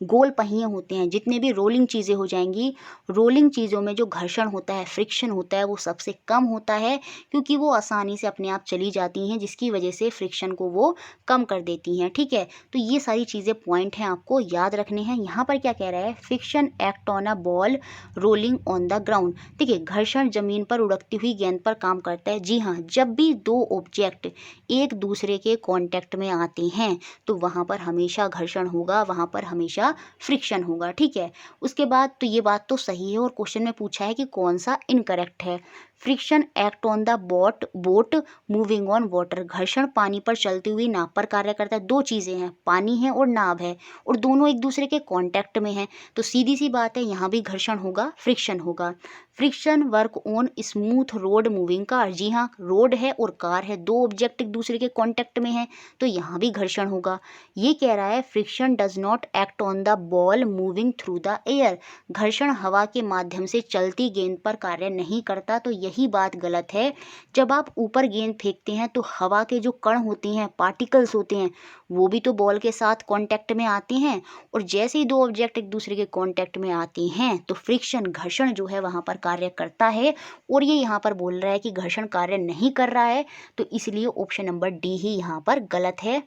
B: गोल पहिए होते हैं, जितने भी रोलिंग चीज़ें हो जाएंगी, रोलिंग चीज़ों में जो घर्षण होता है, फ्रिक्शन होता है, वो सबसे कम होता है, क्योंकि वो आसानी से अपने आप चली जाती हैं, जिसकी वजह से फ्रिक्शन को वो कम कर देती हैं, ठीक है। तो ये सारी चीज़ें पॉइंट हैं, आपको याद रखने हैं। यहाँ पर क्या कह रहा है, friction act on a ball rolling on the ground. देखिए घर्षण जमीन पर उड़कती हुई गेंद पर काम करता है। जी हाँ, जब भी 2 ऑब्जेक्ट एक दूसरे के कॉन्टैक्ट में आते हैं तो वहाँ पर हमेशा घर्षण होगा, वहाँ पर हमेशा फ्रिक्शन होगा, ठीक है। उसके बाद तो ये बात तो सही है और क्वेश्चन में पूछा है कि कौन सा इनकरेक्ट है। Friction act on the boat moving on water. घर्षण पानी पर चलती हुई नाव पर कार्य करता है। 2 चीज़ें हैं, पानी है और नाव है, और दोनों एक दूसरे के कांटेक्ट में हैं, तो सीधी सी बात है यहाँ भी घर्षण होगा, फ्रिक्शन होगा। Friction work on smooth road moving car. जी हाँ, रोड है और कार है, 2 ऑब्जेक्ट एक दूसरे के कांटेक्ट में हैं, तो यहाँ भी घर्षण होगा। ये कह रहा है friction does not act on the ball moving through the air. घर्षण हवा के माध्यम से चलती गेंद पर कार्य नहीं करता, तो यही बात गलत है। जब आप ऊपर गेंद फेंकते हैं तो हवा के जो कण होते हैं, पार्टिकल्स होते हैं, वो भी तो बॉल के साथ कांटेक्ट में आते हैं, और जैसे ही 2 ऑब्जेक्ट एक दूसरे के कांटेक्ट में आते हैं तो फ्रिक्शन, घर्षण जो है वहाँ पर कार्य करता है। और ये यहाँ पर बोल रहा है कि घर्षण कार्य नहीं कर रहा है, तो इसलिए ऑप्शन नंबर डी ही यहाँ पर गलत है।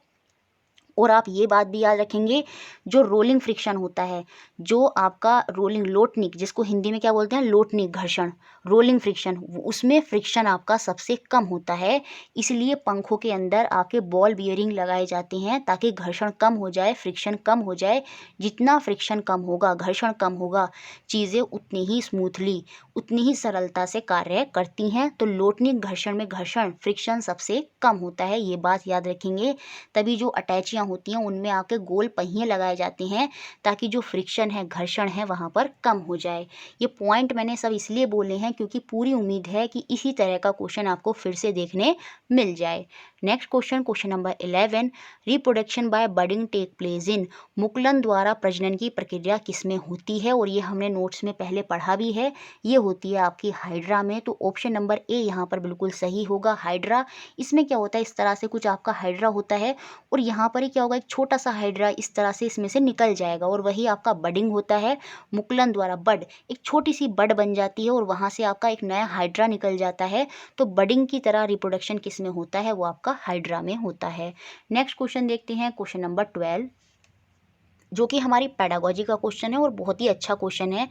B: और आप ये बात भी याद रखेंगे, जो रोलिंग फ्रिक्शन होता है, जो आपका रोलिंग लोटनिक, जिसको हिंदी में क्या बोलते हैं, लोटनिक घर्षण, रोलिंग फ्रिक्शन, उसमें फ्रिक्शन आपका सबसे कम होता है। इसलिए पंखों के अंदर आपके बॉल बियरिंग लगाए जाते हैं ताकि घर्षण कम हो जाए, फ्रिक्शन कम हो जाए। जितना फ्रिक्शन कम होगा, घर्षण कम होगा, चीज़ें उतनी ही स्मूथली, उतनी ही सरलता से कार्य करती हैं। तो लोटनिक घर्षण में घर्षण, फ्रिक्शन सबसे कम होता है, ये बात याद रखेंगे। तभी जो अटैचियाँ होती हैं उनमें आपके गोल पहिए लगाए जाते हैं ताकि जो फ्रिक्शन है, घर्षण है, वहाँ पर कम हो जाए। ये पॉइंट मैंने सब इसलिए बोले हैं क्योंकि पूरी उम्मीद है कि इसी तरह का क्वेश्चन आपको फिर से देखने मिल जाए। Next question, question number 11, reproduction by budding take place in. मुकुलन द्वारा प्रजनन की प्रक्रिया किसमें होती है? और ये हमने नोट्स में पहले पढ़ा भी है। ये होती है आपकी हाइड्रा में, तो ऑप्शन नंबर ए यहाँ पर बिल्कुल सही होगा, हाइड्रा। इसमें क्या होता है, इस तरह से कुछ आपका हाइड्रा होता है और यहाँ पर ही क्या होगा, एक छोटा सा हाइड्रा इस तरह से इसमें से निकल जाएगा और वही आपका बडिंग होता है। मुकुलन द्वारा बड, एक छोटी सी बड बन जाती है और वहाँ से आपका एक नया हाइड्रा निकल जाता है। तो बडिंग की तरह रिप्रोडक्शन किस में होता है, वो आपका हाइड्रा में होता है। नेक्स्ट क्वेश्चन देखते हैं, क्वेश्चन नंबर 12, जो कि हमारी पेडागोजी का क्वेश्चन है और बहुत ही अच्छा क्वेश्चन है।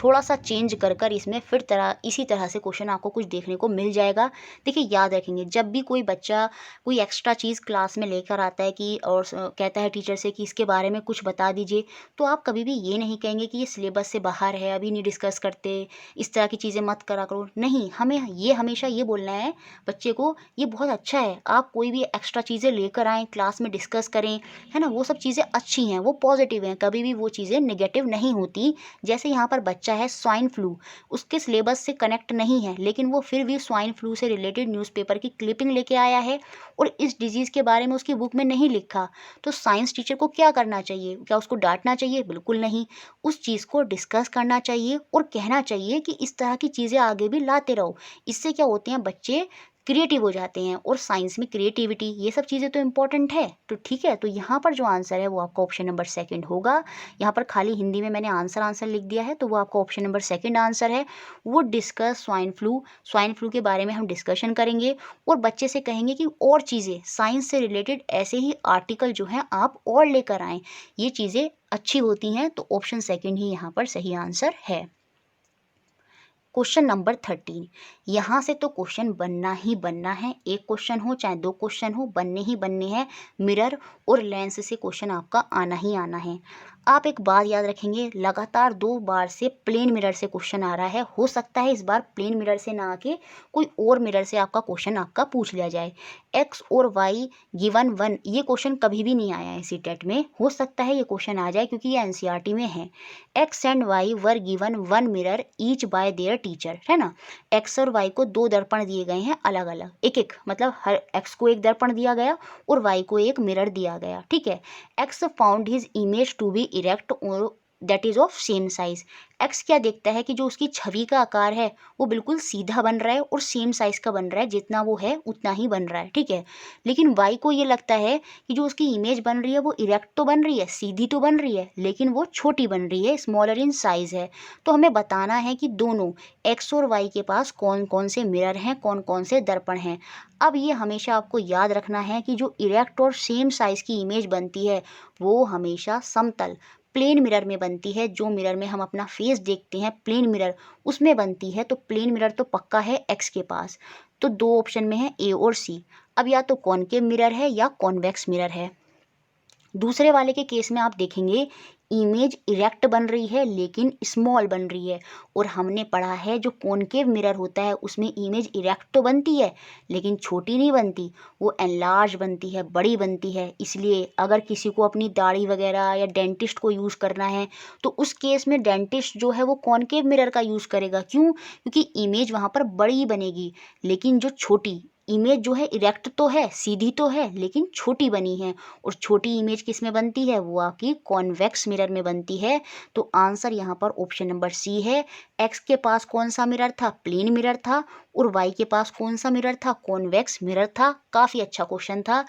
B: थोड़ा सा चेंज कर इसमें फिर इसी तरह से क्वेश्चन आपको कुछ देखने को मिल जाएगा। देखिए याद रखेंगे, जब भी कोई बच्चा कोई एक्स्ट्रा चीज़ क्लास में लेकर आता है कि और कहता है टीचर से कि इसके बारे में कुछ बता दीजिए, तो आप कभी भी ये नहीं कहेंगे कि ये सिलेबस से बाहर है, अभी नहीं डिस्कस करते, इस तरह की चीज़ें मत करा करो। नहीं, हमें ये हमेशा ये बोलना है बच्चे को, ये बहुत अच्छा है, आप कोई भी एक्स्ट्रा चीज़ें लेकर आएँ, क्लास में डिस्कस करें, है ना, वो सब चीज़ें अच्छी हैं, वो पॉजिटिव हैं, कभी भी वो चीज़ें नेगेटिव नहीं होती। जैसे यहाँ पर बच्चा है स्वाइन फ्लू, उसके सिलेबस से कनेक्ट नहीं है, लेकिन वो फिर भी स्वाइन फ्लू से रिलेटेड न्यूज़पेपर की क्लिपिंग लेके आया है और इस डिजीज़ के बारे में उसकी बुक में नहीं लिखा, तो साइंस टीचर को क्या करना चाहिए? क्या उसको डांटना चाहिए? बिल्कुल नहीं। उस चीज़ को डिस्कस करना चाहिए और कहना चाहिए कि इस तरह की चीज़ें आगे भी लाते रहो। इससे क्या होते हैं, बच्चे क्रिएटिव हो जाते हैं, और साइंस में क्रिएटिविटी ये सब चीज़ें तो इम्पॉर्टेंट है। तो ठीक है, तो यहाँ पर जो आंसर है वो आपका ऑप्शन नंबर सेकंड होगा। यहाँ पर खाली हिंदी में मैंने आंसर लिख दिया है, तो वो आपका ऑप्शन नंबर सेकंड आंसर है। वो डिस्कस स्वाइन फ्लू के बारे में हम डिस्कशन करेंगे और बच्चे से कहेंगे कि और चीज़ें साइंस से रिलेटेड ऐसे ही आर्टिकल जो हैं आप और लेकर आएँ, ये चीज़ें अच्छी होती हैं। तो ऑप्शन सेकंड ही यहाँ पर सही आंसर है। क्वेश्चन नंबर 13, यहाँ से तो क्वेश्चन बनना ही बनना है, एक क्वेश्चन हो चाहे दो क्वेश्चन हो, बनने ही बनने हैं। मिरर और लेंस से क्वेश्चन आपका आना ही आना है। आप एक बात याद रखेंगे, लगातार 2 बार से प्लेन मिरर से क्वेश्चन आ रहा है, हो सकता है इस बार प्लेन मिरर से ना आके कोई और मिरर से आपका क्वेश्चन आपका पूछ लिया जाए। एक्स और वाई गिवन 1, ये क्वेश्चन कभी भी नहीं आया है सीटेट में, हो सकता है ये क्वेश्चन आ जाए क्योंकि ये एनसीईआरटी में है। X and why were given 1 mirror each bye there teacher, है ना। एक्स और वाई को 2 दर्पण दिए गए हैं अलग अलग, एक एक, मतलब हर एक्स को एक दर्पण दिया गया और वाई को एक मिरर दिया गया, ठीक है। X found his image to be erect और that is of same size. X क्या देखता है कि जो उसकी छवि का आकार है वो बिल्कुल सीधा बन रहा है और सेम साइज का बन रहा है, जितना वो है उतना ही बन रहा है, ठीक है। लेकिन वाई को ये लगता है कि जो उसकी इमेज बन रही है वो इरेक्ट तो बन रही है, सीधी तो बन रही है, लेकिन वो छोटी बन रही है, स्मॉलर इन साइज है। तो हमें बताना है कि दोनों एक्स और वाई के पास कौन कौन से मिरर हैं, कौन कौन से दर्पण हैं। अब ये हमेशा आपको याद रखना है कि जो इरेक्ट और सेम साइज की इमेज बनती है वो हमेशा समतल प्लेन मिरर में बनती है। जो मिरर में हम अपना फेस देखते हैं, प्लेन मिरर, उसमें बनती है। तो प्लेन मिरर तो पक्का है एक्स के पास। तो 2 ऑप्शन में है ए और सी। अब या तो कॉनकेव मिरर है या कॉन्वेक्स मिरर है। दूसरे वाले के केस में आप देखेंगे इमेज इरेक्ट बन रही है लेकिन स्मॉल बन रही है, और हमने पढ़ा है जो कॉनकेव मिरर होता है उसमें इमेज इरेक्ट तो बनती है लेकिन छोटी नहीं बनती, वो एनलार्ज बनती है, बड़ी बनती है। इसलिए अगर किसी को अपनी दाढ़ी वगैरह या डेंटिस्ट को यूज़ करना है तो उस केस में डेंटिस्ट जो है वो कॉनकेव मिरर का यूज़ करेगा। क्यों? क्योंकि इमेज वहाँ पर बड़ी बनेगी, लेकिन जो छोटी इमेज जो है इरेक्ट तो है, सीधी तो है, लेकिन छोटी बनी है। और छोटी इमेज किस में बनती है? वो आपकी कॉन्वेक्स मिरर में बनती है। तो आंसर यहाँ पर ऑप्शन नंबर सी है। एक्स के पास कौन सा मिरर था? प्लेन मिरर था। और वाई के पास कौन सा मिरर था? कॉन्वेक्स मिरर था। काफ़ी अच्छा क्वेश्चन था,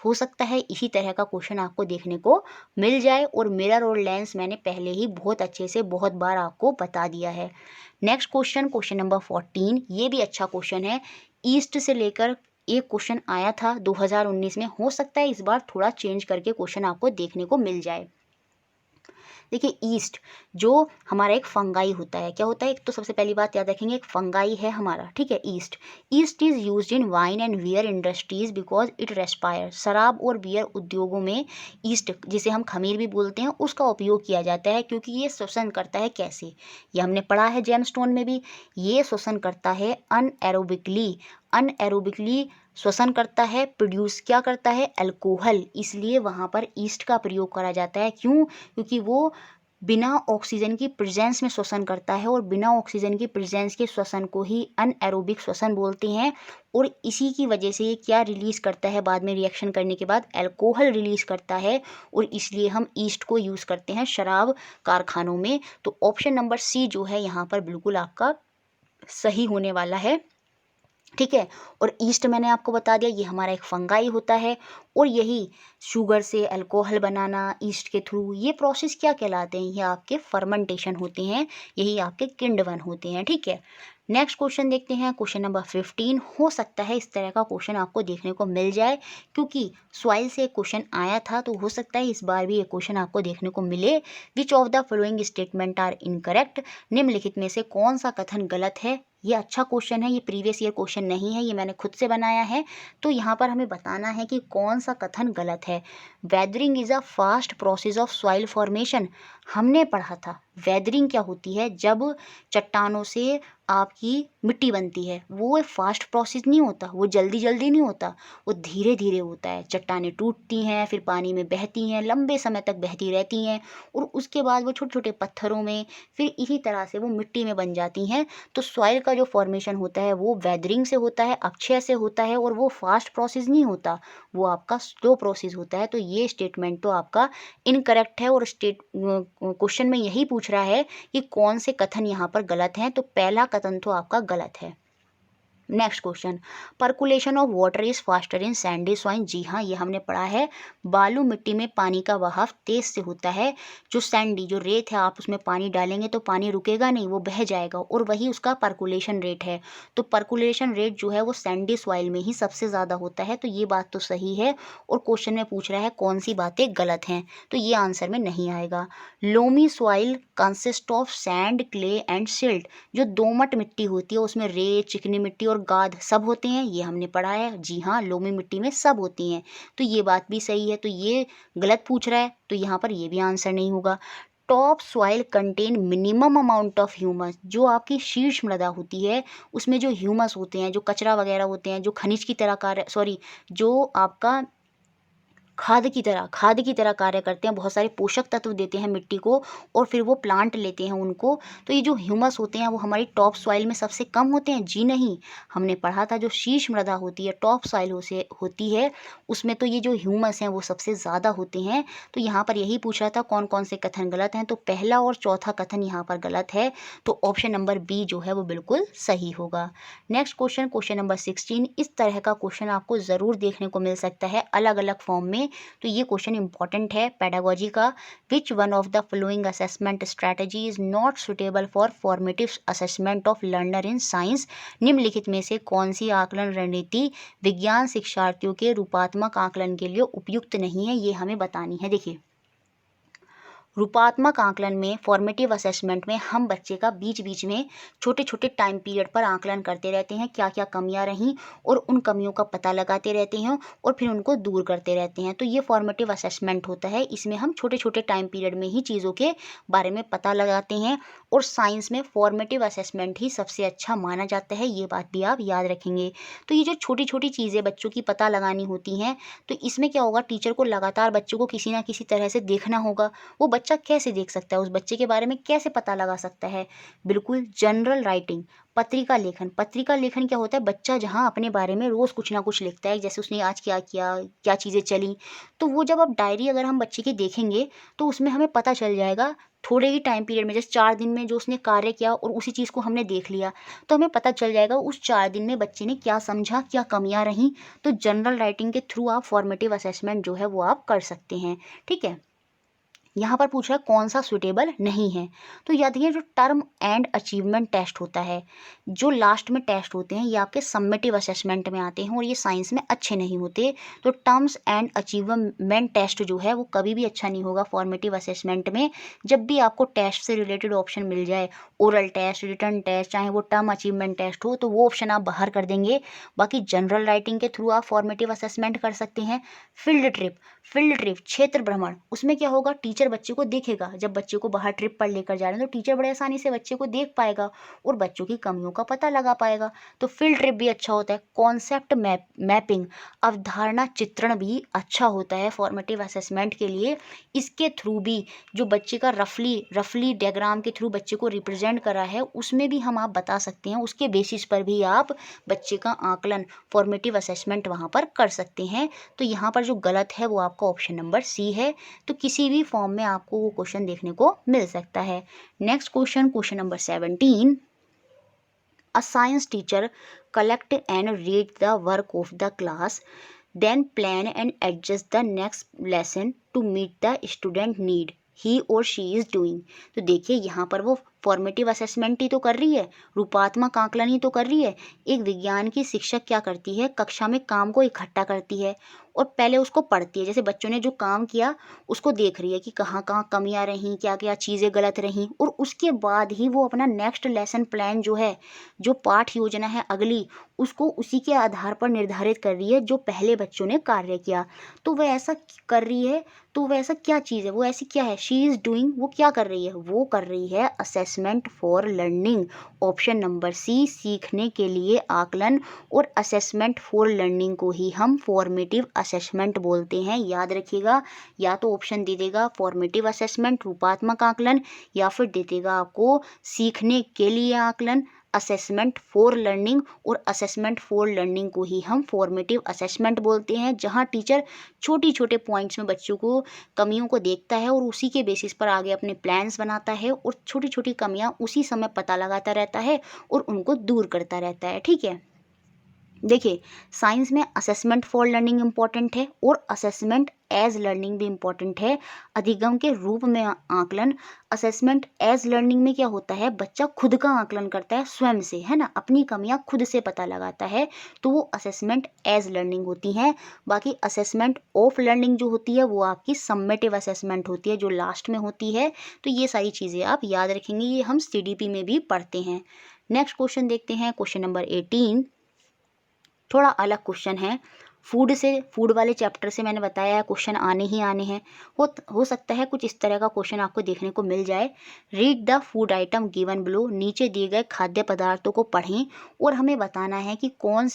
B: हो सकता है इसी तरह का क्वेश्चन आपको देखने को मिल जाए। और मिरर और लेंस मैंने पहले ही बहुत अच्छे से बहुत बार आपको बता दिया है। नेक्स्ट क्वेश्चन, क्वेश्चन नंबर 14, ये भी अच्छा क्वेश्चन है। ईस्ट से लेकर एक क्वेश्चन आया था 2019 में, हो सकता है इस बार थोड़ा चेंज करके क्वेश्चन आपको देखने को मिल जाए। देखिए ईस्ट जो हमारा एक फंगाई होता है, क्या होता है? एक तो सबसे पहली बात याद रखेंगे, एक फंगाई है हमारा, ठीक है। Yeast is used in wine and beer industries because it respire. शराब और बियर उद्योगों में ईस्ट, जिसे हम खमीर भी बोलते हैं, उसका उपयोग किया जाता है क्योंकि ये श्वसन करता है। कैसे? ये हमने पढ़ा है जेमस्टोन में भी। ये श्वसन करता है अनएरोबिकली श्वसन करता है। प्रोड्यूस क्या करता है? अल्कोहल। इसलिए वहाँ पर ईस्ट का प्रयोग करा जाता है। क्यों? क्योंकि वो बिना ऑक्सीजन की प्रेजेंस में श्वसन करता है, और बिना ऑक्सीजन की प्रेजेंस के श्वसन को ही अनएरोबिक श्वसन बोलते हैं। और इसी की वजह से ये क्या रिलीज़ करता है? बाद में रिएक्शन करने के बाद अल्कोहल रिलीज़ करता है, और इसलिए हम ईस्ट को यूज़ करते हैं शराब कारखानों में। तो ऑप्शन नंबर सी जो है यहाँ पर बिल्कुल आपका सही होने वाला है, ठीक है। और ईस्ट मैंने आपको बता दिया, ये हमारा एक फंगाई होता है, और यही शुगर से अल्कोहल बनाना ईस्ट के थ्रू, ये प्रोसेस क्या कहलाते हैं? ये आपके फर्मेंटेशन होते हैं, यही आपके किण्वन होते हैं, ठीक है। नेक्स्ट क्वेश्चन देखते हैं, क्वेश्चन नंबर 15। हो सकता है इस तरह का क्वेश्चन आपको देखने को मिल जाए, क्योंकि सॉइल से एक क्वेश्चन आया था, तो हो सकता है इस बार भी एक क्वेश्चन आपको देखने को मिले। Which of the following statement are incorrect, निम्नलिखित में से कौन सा कथन गलत है। ये अच्छा क्वेश्चन है, ये प्रीवियस ईयर क्वेश्चन नहीं है, ये मैंने खुद से बनाया है। तो यहाँ पर हमें बताना है कि कौन सा कथन गलत है। Weathering is a fast process of soil formation, हमने पढ़ा था वेदरिंग क्या होती है, जब चट्टानों से आपकी मिट्टी बनती है, वो एक फास्ट प्रोसेस नहीं होता, वो जल्दी जल्दी नहीं होता, वो धीरे धीरे होता है। चट्टानें टूटती हैं, फिर पानी में बहती हैं, लंबे समय तक बहती रहती हैं, और उसके बाद वो छोटे छोटे पत्थरों में, फिर इसी तरह से वो मिट्टी में बन जाती हैं। तो सॉइल का जो फॉर्मेशन होता है वो वेदरिंग से होता है, अक्षय से होता है, और वो फास्ट प्रोसेस नहीं होता, वो आपका स्लो प्रोसेस होता है। तो ये स्टेटमेंट तो आपका इनकरेक्ट है, और क्वेश्चन में यही पूछ रहा है कि कौन से कथन यहाँ पर गलत हैं, तो पहला कथन तो आपका गलत है। Next question, percolation of water is faster in sandy soil. जी हाँ, ये हमने पढ़ा है, बालू मिट्टी में पानी का बहाव तेज से होता है। जो सैंडी, जो रेत है, आप उसमें पानी डालेंगे तो पानी रुकेगा नहीं, वो बह जाएगा, और वही उसका पर्कुलेशन रेट है। तो पर्कुलेशन रेट जो है वो सैंडी सॉइल में ही सबसे ज़्यादा होता है। तो ये बात तो सही है, और क्वेश्चन में पूछ रहा है कौन सी बातें गलत हैं, तो ये आंसर में नहीं आएगा। Loamy soil consist of sand, clay and silt, जो दोमट मिट्टी होती है उसमें रेत, चिकनी मिट्टी और गाद सब होते हैं, ये हमने पढ़ा है। जी हाँ, लोमी मिट्टी में सब होती हैं, तो ये बात भी सही है। तो ये गलत पूछ रहा है, तो यहाँ पर ये भी आंसर नहीं होगा। Top soil contain minimum amount of humus, जो आपकी शीर्ष मृदा होती है उसमें जो ह्यूमस होते हैं, जो कचरा वगैरह होते हैं, जो खनिज की तरह कार्य, सॉरी, जो आपका खाद की तरह कार्य करते हैं, बहुत सारे पोषक तत्व देते हैं मिट्टी को, और फिर वो प्लांट लेते हैं उनको। तो ये जो ह्यूमस होते हैं वो हमारी टॉप सॉइल में सबसे कम होते हैं। जी नहीं, हमने पढ़ा था जो शीर्ष मृदा होती है, टॉप सॉइल होती है, उसमें तो ये जो ह्यूमस हैं वो सबसे ज़्यादा होते हैं। तो यहाँ पर यही पूछा था कौन कौन से कथन गलत हैं, तो पहला और चौथा कथन यहाँ पर गलत है, तो ऑप्शन नंबर बी जो है वो बिल्कुल सही होगा। Next question, question number 16। इस तरह का क्वेश्चन आपको ज़रूर देखने को मिल सकता है अलग अलग फॉर्म में, तो ये क्वेश्चन इंपॉर्टेंट है पेडागोजी का। विच one of the following assessment strategy is not suitable for formative assessment of learner in science, निम्नलिखित में से कौन सी आकलन रणनीति विज्ञान शिक्षार्थियों के रूपात्मक आकलन के लिए उपयुक्त नहीं है, ये हमें बतानी है। देखिए, रूपात्मक आकलन में, फॉर्मेटिव असेसमेंट में, हम बच्चे का बीच बीच में छोटे छोटे टाइम पीरियड पर आकलन करते रहते हैं, क्या क्या कमियां रहीं, और उन कमियों का पता लगाते रहते हैं, और फिर उनको दूर करते रहते हैं। तो ये फॉर्मेटिव असेसमेंट होता है, इसमें हम छोटे छोटे टाइम पीरियड में ही चीज़ों के बारे में पता लगाते हैं, और साइंस में फॉर्मेटिव असेसमेंट ही सबसे अच्छा माना जाता है, ये बात भी आप याद रखेंगे। तो ये जो छोटी छोटी चीज़ें बच्चों की पता लगानी होती हैं, तो इसमें क्या होगा, टीचर को लगातार बच्चों को किसी ना किसी तरह से देखना होगा। वो बच्चा कैसे देख सकता है, उस बच्चे के बारे में कैसे पता लगा सकता है, बिल्कुल जनरल राइटिंग, पत्रिका लेखन। पत्रिका लेखन क्या होता है, बच्चा जहाँ अपने बारे में रोज़ कुछ ना कुछ लिखता है, जैसे उसने आज क्या किया, क्या चीज़ें चली, तो वो जब अब डायरी अगर हम बच्चे की देखेंगे तो उसमें हमें पता चल जाएगा थोड़े ही टाइम पीरियड में, जैसे 4 दिन में जो उसने कार्य किया और उसी चीज़ को हमने देख लिया, तो हमें पता चल जाएगा उस 4 दिन में बच्चे ने क्या समझा, क्या कमियां रहीं। तो जनरल राइटिंग के थ्रू आप फॉर्मेटिव असेसमेंट जो है वो आप कर सकते हैं। ठीक है, यहाँ पर पूछ रहा है कौन सा सुटेबल नहीं है, तो याद रखिए जो टर्म एंड अचीवमेंट टेस्ट होता है, जो लास्ट में टेस्ट होते हैं, ये आपके सम्मेटिव असेसमेंट में आते हैं, और ये साइंस में अच्छे नहीं होते। तो टर्म्स एंड अचीवमेंट टेस्ट जो है वो कभी भी अच्छा नहीं होगा फॉर्मेटिव असेसमेंट में। जब भी आपको टेस्ट से रिलेटेड ऑप्शन मिल जाए, ओरल टेस्ट, रिटन टेस्ट, चाहे वो टर्म अचीवमेंट टेस्ट हो, तो वो ऑप्शन आप बाहर कर देंगे। बाकी जनरल राइटिंग के थ्रू आप फॉर्मेटिव असेसमेंट कर सकते हैं। फील्ड ट्रिप क्षेत्र भ्रमण, उसमें क्या होगा, टीचर बच्चे को देखेगा, जब बच्चे को बाहर ट्रिप पर लेकर जा रहे हैं तो टीचर बड़े आसानी से बच्चे को देख पाएगा और बच्चों की कमियों का पता लगा पाएगा। तो फील्ड ट्रिप भी अच्छा होता है। कॉन्सेप्ट मैपिंग, अवधारणा चित्रण भी अच्छा होता है फॉर्मेटिव असेसमेंट के लिए। इसके थ्रू भी जो बच्चे का रफली डायग्राम के थ्रू बच्चे को रिप्रेजेंट करा है, उसमें भी हम आप बता सकते हैं, उसके बेसिस पर भी आप बच्चे का आकलन फॉर्मेटिव असेसमेंट वहाँ पर कर सकते हैं। तो यहाँ पर जो गलत है वो आपका ऑप्शन नंबर सी है। तो किसी भी फॉर्म में आपको वो क्वेश्चन देखने को मिल सकता है। Next question, question number 17। A science teacher collect and read the work of the class, then plan and adjust the next lesson to meet the student need he or she is doing. तो देखिए यहाँ पर वो फॉर्मेटिव असेसमेंट ही तो कर रही है, रूपात्मक आकलन ही तो कर रही है। एक विज्ञान की शिक्षक क्या करती है, कक्षा में काम को इकट्ठा करती है और पहले उसको पढ़ती है। जैसे बच्चों ने जो काम किया उसको देख रही है कि कहाँ कहाँ कमियां रहीं, क्या क्या चीज़ें गलत रहीं, और उसके बाद ही वो अपना नेक्स्ट लेसन प्लान जो है, जो पाठ योजना है अगली, उसको उसी के आधार पर निर्धारित कर रही है जो पहले बच्चों ने कार्य किया। तो वह ऐसा कर रही है, तो वह ऐसा क्या चीज़ है, वो ऐसी क्या है, शी इज़ डूइंग, वो क्या कर रही है, वो कर रही है assessment for learning. Option number C, सीखने के लिए आकलन। और असेसमेंट फॉर लर्निंग को ही हम फॉर्मेटिव असेसमेंट बोलते हैं, याद रखिएगा। या तो ऑप्शन दे देगा फॉर्मेटिव असेसमेंट, रूपात्मक आकलन, या फिर दे देगा आपको सीखने के लिए आकलन, असेसमेंट फॉर लर्निंग। और असेसमेंट फॉर लर्निंग को ही हम फॉर्मेटिव असेसमेंट बोलते हैं, जहां टीचर छोटी छोटे पॉइंट्स में बच्चों को कमियों को देखता है और उसी के बेसिस पर आगे अपने प्लान्स बनाता है, और छोटी छोटी कमियां उसी समय पता लगाता रहता है और उनको दूर करता रहता है। ठीक है, देखिए साइंस में असेसमेंट फॉर लर्निंग इम्पॉर्टेंट है और असेसमेंट एज लर्निंग भी इम्पॉर्टेंट है। अधिगम के रूप में आकलन, असेसमेंट एज लर्निंग में क्या होता है, बच्चा खुद का आकलन करता है स्वयं से, है ना, अपनी कमियां खुद से पता लगाता है, तो वो असेसमेंट एज लर्निंग होती हैं। बाकी असेसमेंट ऑफ लर्निंग जो होती है वो आपकी सम्मेटिव असेसमेंट होती है, जो लास्ट में होती है। तो ये सारी चीज़ें आप याद रखेंगे, ये हम CDP में भी पढ़ते हैं। नेक्स्ट क्वेश्चन देखते हैं, क्वेश्चन नंबर 18। थोड़ा अलग क्वेश्चन है, फूड वाले चैप्टर से मैंने बताया है क्वेश्चन आने ही आने हैं। हो सकता है कुछ इस तरह का क्वेश्चन आपको देखने को मिल जाए। Read the food item given below, नीचे दिए गए खाद्य पदार्थों को पढ़ें और हमें बताना है कि कौन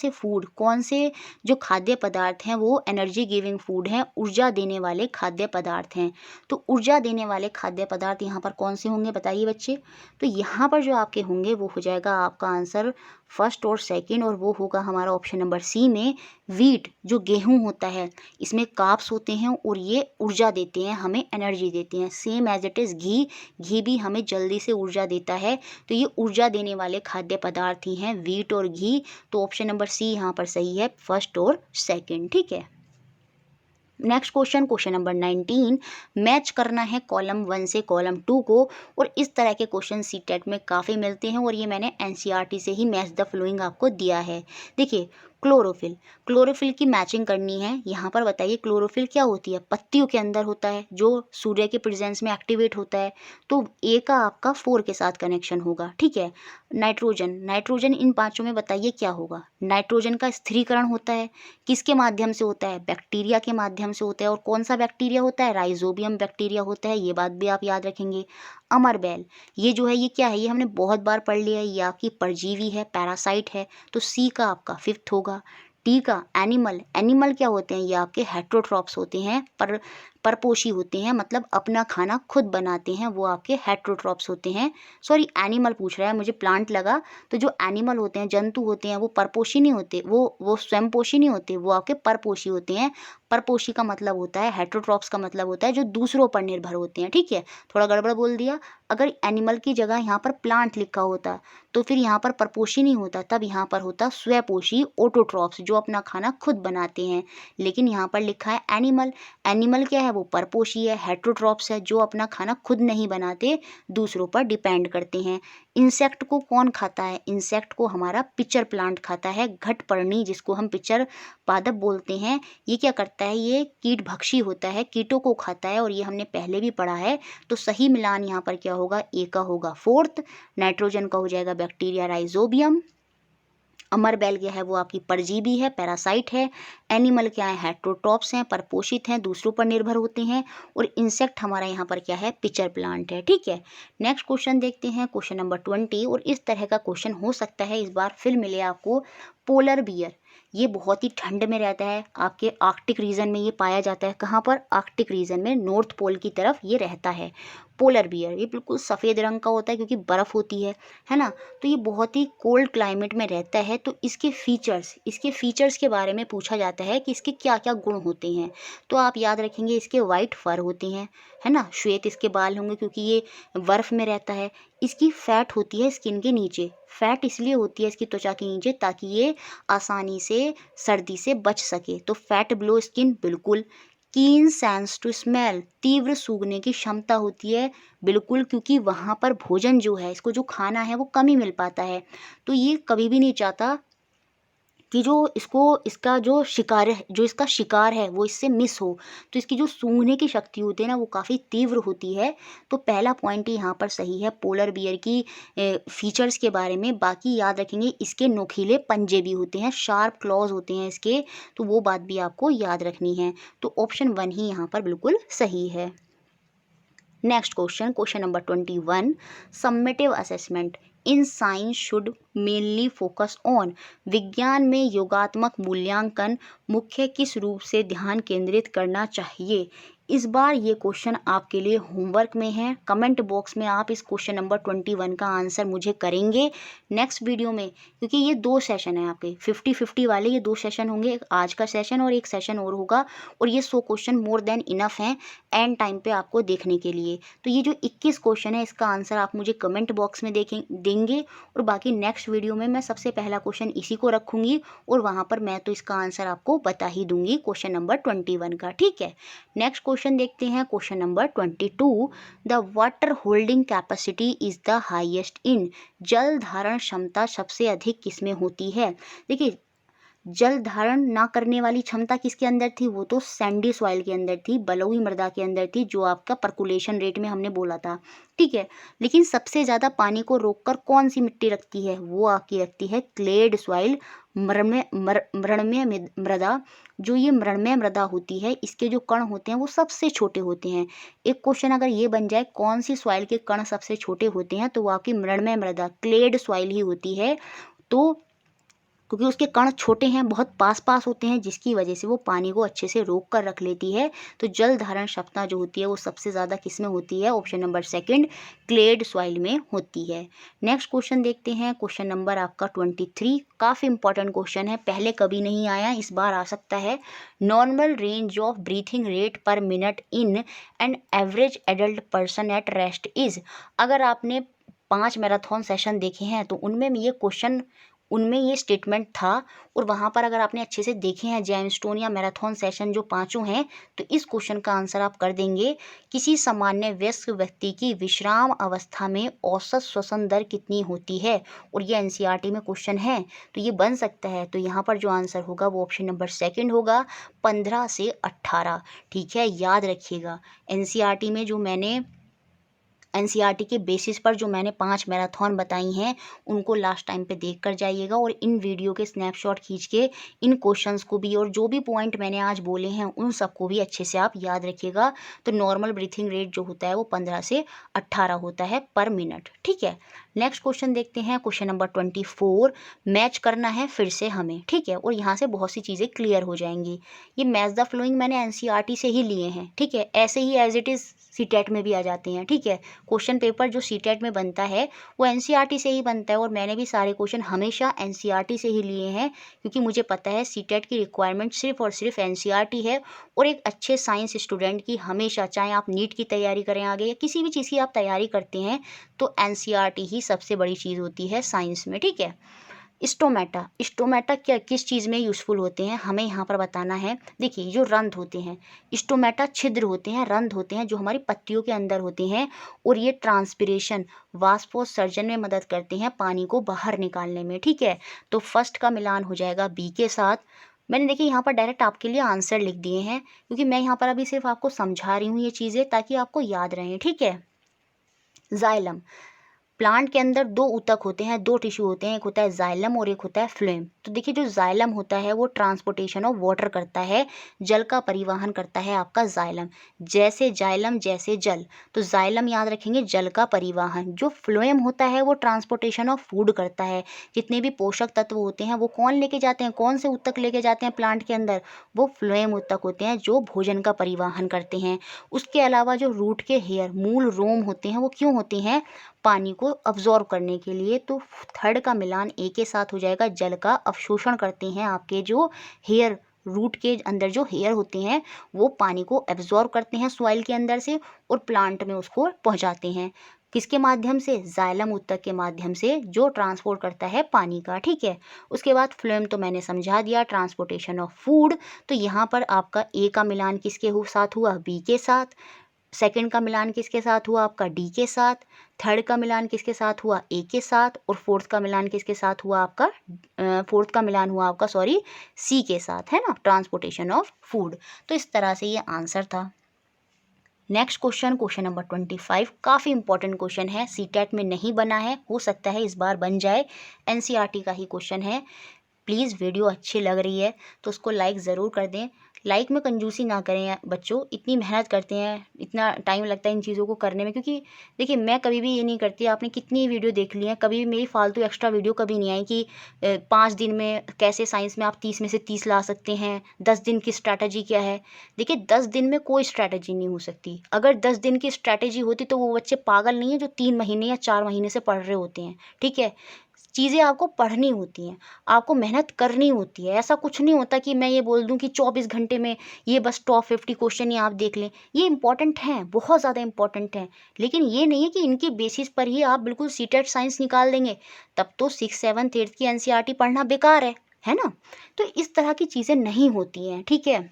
B: से जो खाद्य पदार्थ हैं वो एनर्जी गिविंग फूड हैं, ऊर्जा देने वाले खाद्य पदार्थ हैं। तो ऊर्जा देने वाले खाद्य पदार्थ यहाँ पर कौन से होंगे बताइए बच्चे। तो यहाँ पर जो आपके होंगे वो हो जाएगा आपका आंसर फर्स्ट और सेकंड, और वो होगा हमारा ऑप्शन नंबर सी में वीट, जो गेहूं होता है, इसमें कार्ब्स होते हैं और ये ऊर्जा देते हैं, हमें एनर्जी देते हैं। सेम एज इट इज़ घी भी हमें जल्दी से ऊर्जा देता है। तो ये ऊर्जा देने वाले खाद्य पदार्थ ही हैं वीट और घी। तो ऑप्शन नंबर सी यहाँ पर सही है, फर्स्ट और सेकंड। ठीक है, नेक्स्ट क्वेश्चन नंबर 19, मैच करना है कॉलम 1 से कॉलम 2 को। और इस तरह के क्वेश्चन CTET में काफ़ी मिलते हैं और ये मैंने NCERT से ही मैच द फॉलोइंग आपको दिया है। देखिए क्लोरोफिल की मैचिंग करनी है। यहाँ पर बताइए क्लोरोफिल क्या होती है, पत्तियों के अंदर होता है जो सूर्य के प्रेजेंस में एक्टिवेट होता है। तो ए का आपका 4 के साथ कनेक्शन होगा। ठीक है, नाइट्रोजन इन पांचों में बताइए क्या होगा। नाइट्रोजन का स्थिरीकरण होता है, किसके माध्यम से होता है, बैक्टीरिया के माध्यम से होता है। और कौन सा बैक्टीरिया होता है, राइजोबियम बैक्टीरिया होता है, ये बात भी आप याद रखेंगे। अमरबेल, ये जो है ये क्या है, ये हमने बहुत बार पढ़ लिया है, ये आपकी परजीवी है, पैरासाइट है। तो सी का आपका 5th होगा। टी का एनिमल क्या होते हैं, ये आपके हेट्रोट्रॉप्स होते हैं, परपोषी होते हैं, मतलब अपना खाना खुद बनाते हैं, वो आपके हेट्रोट्रॉप्स होते हैं। सॉरी, एनिमल पूछ रहा है, मुझे प्लांट लगा। तो जो एनिमल होते हैं, जंतु होते हैं, वो परपोषी नहीं होते, वो स्वयंपोषी नहीं होते, वो आपके परपोषी होते हैं। परपोषी का मतलब होता है, हेट्रोट्रॉप्स का मतलब होता है जो दूसरों पर निर्भर होते हैं। ठीक है, थोड़ा गड़बड़ बोल दिया। अगर एनिमल की जगह यहाँ पर प्लांट लिखा होता तो फिर यहाँ पर परपोषी नहीं होता, तब यहाँ पर होता स्वयपोषी, ऑटोट्रॉप्स, जो अपना खाना खुद बनाते हैं। लेकिन यहाँ पर लिखा है एनिमल क्या है, वो परपोषी है, हेट्रोट्रॉप्स है, जो अपना खाना खुद नहीं बनाते, दूसरों पर डिपेंड करते हैं। इंसेक्ट को कौन खाता है, इंसेक्ट को हमारा पिचर प्लांट खाता है, घटपर्णी, जिसको हम पिचर पादप बोलते हैं। ये क्या करता है, ये कीट भक्षी होता है, कीटों को खाता है, और ये हमने पहले भी पढ़ा है। तो सही मिलान यहाँ पर क्या होगा, ए का होगा 4th। नाइट्रोजन का हो जाएगा बैक्टीरिया राइजोबियम। अमरबेल क्या है, वो आपकी परजीवी है, पैरासाइट है। एनिमल क्या है, हेट्रोट्रॉप्स हैं, परपोषित हैं, दूसरों पर निर्भर होते हैं। और इंसेक्ट हमारा यहाँ पर क्या है, पिचर प्लांट है। ठीक है, नेक्स्ट क्वेश्चन देखते हैं, क्वेश्चन नंबर 20। और इस तरह का क्वेश्चन हो सकता है इस बार फिर मिले आपको। पोलर बियर, ये बहुत ही ठंड में रहता है, आपके आर्कटिक रीजन में ये पाया जाता है। कहाँ पर, आर्कटिक रीजन में, नॉर्थ पोल की तरफ ये रहता है। पोलर बियर ये बिल्कुल सफ़ेद रंग का होता है क्योंकि बर्फ़ होती है ना। तो ये बहुत ही कोल्ड क्लाइमेट में रहता है। तो इसके फीचर्स के बारे में पूछा जाता है कि इसके क्या क्या गुण होते हैं। तो आप याद रखेंगे, इसके वाइट फर होते हैं, है ना, श्वेत इसके बाल होंगे क्योंकि ये बर्फ़ में रहता है। इसकी फैट होती है स्किन के नीचे, फैट इसलिए होती है इसकी त्वचा के नीचे ताकि ये आसानी से सर्दी से बच सके। तो फैट बिलो स्किन बिल्कुल। कीन सेंस टू स्मेल, तीव्र सूंघने की क्षमता होती है, बिल्कुल, क्योंकि वहाँ पर भोजन जो है, इसको जो खाना है वो कम ही मिल पाता है, तो ये कभी भी नहीं चाहता कि जो इसको इसका जो शिकार है, जो इसका शिकार है वो इससे मिस हो। तो इसकी जो सूंघने की शक्ति होती है ना वो काफ़ी तीव्र होती है। तो पहला पॉइंट ही यहाँ पर सही है पोलर बियर की फीचर्स के बारे में। बाकी याद रखेंगे इसके नोकीले पंजे भी होते हैं, शार्प क्लॉज होते हैं इसके, तो वो बात भी आपको याद रखनी है। तो ऑप्शन 1 ही यहाँ पर बिल्कुल सही है। Next question, question number 21, summative assessment in science should mainly focus on, विज्ञान में योगात्मक मूल्यांकन मुख्य किस रूप से ध्यान केंद्रित करना चाहिए। इस बार ये क्वेश्चन आपके लिए होमवर्क में है। कमेंट बॉक्स में आप इस क्वेश्चन नंबर 21 का आंसर मुझे करेंगे नेक्स्ट वीडियो में, क्योंकि ये 2 सेशन है आपके 50-50 वाले, ये 2 सेशन होंगे, एक आज का सेशन और एक सेशन और होगा, और ये 100 क्वेश्चन मोर देन इनफ हैं एंड टाइम पे आपको देखने के लिए। तो ये जो 21 क्वेश्चन है इसका आंसर आप मुझे कमेंट बॉक्स में देंगे, और बाकी नेक्स्ट वीडियो में मैं सबसे पहला क्वेश्चन इसी को रखूँगी, और वहाँ पर मैं तो इसका आंसर आपको बता ही दूंगी क्वेश्चन नंबर 21 का, ठीक है। नेक्स्ट क्वेश्चन देखते हैं, question number 22, the water holding capacity is the highest in, जल धारण क्षमता सबसे अधिक किसमें होती है। देखिए, जल धारण ना करने वाली क्षमता किसके अंदर थी, वो तो सैंडी सॉइल के अंदर थी, बलुई मृदा के अंदर थी, जो आपका पर्कुलेशन रेट में हमने बोला था, ठीक है। लेकिन सबसे ज़्यादा पानी को रोककर कौन सी मिट्टी रखती है, वो आपकी रखती है क्लेड सॉइल, मृणमय मृदा। जो ये मृणमय मृदा होती है इसके जो कण होते हैं वो सबसे छोटे होते हैं। एक क्वेश्चन अगर ये बन जाए कौन सी सॉइल के कण सबसे छोटे होते हैं, तो वो आपकी मृणमय मृदा क्लेड सॉइल ही होती है। तो क्योंकि उसके कण छोटे हैं, बहुत पास पास होते हैं, जिसकी वजह से वो पानी को अच्छे से रोक कर रख लेती है। तो जल धारण क्षमता जो होती है वो सबसे ज़्यादा किस में होती है, ऑप्शन नंबर 2 क्लेड सॉइल में होती है। नेक्स्ट क्वेश्चन देखते हैं, क्वेश्चन नंबर आपका 23, काफ़ी इंपॉर्टेंट क्वेश्चन है, पहले कभी नहीं आया, इस बार आ सकता है। Normal range of breathing rate पर minute in an average adult person at rest is. अगर आपने 5 मैराथन सेशन देखे हैं तो उनमें ये स्टेटमेंट था, और वहाँ पर अगर आपने अच्छे से देखे हैं जेमस्टोन या मैराथन सेशन जो 5 हैं, तो इस क्वेश्चन का आंसर आप कर देंगे। किसी सामान्य वयस्क व्यक्ति की विश्राम अवस्था में औसत श्वसन दर कितनी होती है, और ये एनसीईआरटी में क्वेश्चन है, तो ये बन सकता है। तो यहाँ पर जो आंसर होगा वो ऑप्शन नंबर 2 होगा, 15 से 18, ठीक है, याद रखिएगा। एनसीईआरटी में जो मैंने एनसीईआरटी के बेसिस पर जो मैंने 5 मैराथन बताई हैं उनको लास्ट टाइम पे देख कर जाइएगा, और इन वीडियो के स्नैपशॉट खींच के इन क्वेश्चंस को भी और जो भी पॉइंट मैंने आज बोले हैं उन सबको भी अच्छे से आप याद रखिएगा। तो नॉर्मल ब्रीथिंग रेट जो होता है वो 15 से 18 होता है पर मिनट, ठीक है। नेक्स्ट क्वेश्चन देखते हैं, क्वेश्चन नंबर 24, मैच करना है फिर से हमें, ठीक है, और यहाँ से बहुत सी चीज़ें क्लियर हो जाएंगी। ये मैच द फ्लोइंग मैंने एनसीईआरटी से ही लिए हैं, ठीक है, ऐसे ही एज इट इज़ सीटेट में भी आ जाते हैं, ठीक है। क्वेश्चन पेपर जो सीटेट में बनता है वो एनसीईआरटी से ही बनता है, और मैंने भी सारे क्वेश्चन हमेशा एनसीईआरटी से ही लिए हैं, क्योंकि मुझे पता है सीटेट की रिक्वायरमेंट सिर्फ और सिर्फ एनसीईआरटी है। और एक अच्छे साइंस स्टूडेंट की हमेशा, चाहे आप नीट की तैयारी करें आगे या किसी भी चीज़ की आप तैयारी करते हैं, तो एनसीईआरटी ही सबसे बड़ी चीज़ होती है साइंस में, ठीक है। स्टोमेटा क्या किस चीज़ में यूज़फुल होते हैं हमें यहाँ पर बताना है। देखिए, जो रंध्र होते हैं, स्टोमेटा छिद्र होते हैं, रंध्र होते हैं जो हमारी पत्तियों के अंदर होते हैं, और ये ट्रांसपिरेशन वाष्पोत्सर्जन में मदद करते हैं पानी को बाहर निकालने में, ठीक है। तो फर्स्ट का मिलान हो जाएगा बी के साथ। मैंने देखिए यहाँ पर डायरेक्ट आपके लिए आंसर लिख दिए हैं, क्योंकि मैं यहाँ पर अभी सिर्फ आपको समझा रही हूँ ये चीज़ें ताकि आपको याद रहें, ठीक है। जाइलम, प्लांट के अंदर 2 ऊतक होते हैं, 2 टिश्यू होते हैं, एक होता है जाइलम और एक होता है फ्लोएम। तो देखिए, जो जाइलम होता है वो ट्रांसपोर्टेशन ऑफ वाटर करता है, जल का परिवहन करता है आपका जाइलम, जैसे जाइलम जैसे जल। तो जाइलम याद रखेंगे, जल का परिवहन। जो फ्लोएम होता है वो ट्रांसपोर्टेशन ऑफ फूड करता है, जितने भी पोषक तत्व होते हैं वो कौन लेके जाते हैं, कौन से ऊतक लेके जाते हैं प्लांट के अंदर, वो फ्लोएम ऊतक होते हैं जो भोजन का परिवहन करते हैं। उसके अलावा जो रूट के हेयर, मूल रोम होते हैं, वो क्यों होते हैं, पानी को अब्जॉर्ब करने के लिए। तो थर्ड का मिलान ए के साथ हो जाएगा, जल का अवशोषण करते हैं आपके जो हेयर, रूट के अंदर जो हेयर होते हैं वो पानी को एब्जॉर्ब करते हैं सॉइल के अंदर से और प्लांट में उसको पहुंचाते हैं। किसके माध्यम से, जाइलम ऊतक के माध्यम से, जो ट्रांसपोर्ट करता है पानी का, ठीक है। उसके बाद फ्लोएम तो मैंने समझा दिया, ट्रांसपोर्टेशन ऑफ फूड। तो यहाँ पर आपका ए का मिलान किसके साथ हुआ, बी के साथ। सेकंड का मिलान किसके साथ हुआ, आपका डी के साथ। थर्ड का मिलान किसके साथ हुआ, ए के साथ। और फोर्थ का मिलान किसके साथ हुआ आपका, सी के साथ, है ना, ट्रांसपोर्टेशन ऑफ फूड। तो इस तरह से ये आंसर था। नेक्स्ट क्वेश्चन, क्वेश्चन नंबर 25, काफ़ी इंपॉर्टेंट क्वेश्चन है, सीटेट में नहीं बना है, हो सकता है इस बार बन जाए। एनसीईआरटी का ही क्वेश्चन है। प्लीज़ वीडियो अच्छी लग रही है तो उसको लाइक ज़रूर कर दें। लाइक में कंजूसी ना करें बच्चों, इतनी मेहनत करते हैं, इतना टाइम लगता है इन चीज़ों को करने में। क्योंकि देखिए मैं कभी भी ये नहीं करती, आपने कितनी वीडियो देख ली है, कभी भी मेरी फालतू एक्स्ट्रा वीडियो कभी नहीं आई कि 5 दिन में कैसे साइंस में आप 30 में से 30 ला सकते हैं, 10 दिन की स्ट्रैटेजी क्या है। देखिए 10 दिन में कोई स्ट्रैटेजी नहीं हो सकती। अगर 10 दिन की स्ट्रैटेजी होती तो वो बच्चे पागल नहीं है जो 3 महीने या 4 महीने से पढ़ रहे होते हैं, ठीक है। चीज़ें आपको पढ़नी होती हैं, आपको मेहनत करनी होती है। ऐसा कुछ नहीं होता कि मैं ये बोल दूं कि 24 घंटे में ये बस टॉप 50 क्वेश्चन ही आप देख लें। ये इंपॉर्टेंट हैं, बहुत ज़्यादा इंपॉर्टेंट हैं, लेकिन ये नहीं है कि इनके बेसिस पर ही आप बिल्कुल सीटेट साइंस निकाल देंगे। तब तो 6, 7, 8 की एनसीईआरटी पढ़ना बेकार है ना। तो इस तरह की चीज़ें नहीं होती हैं, ठीक है।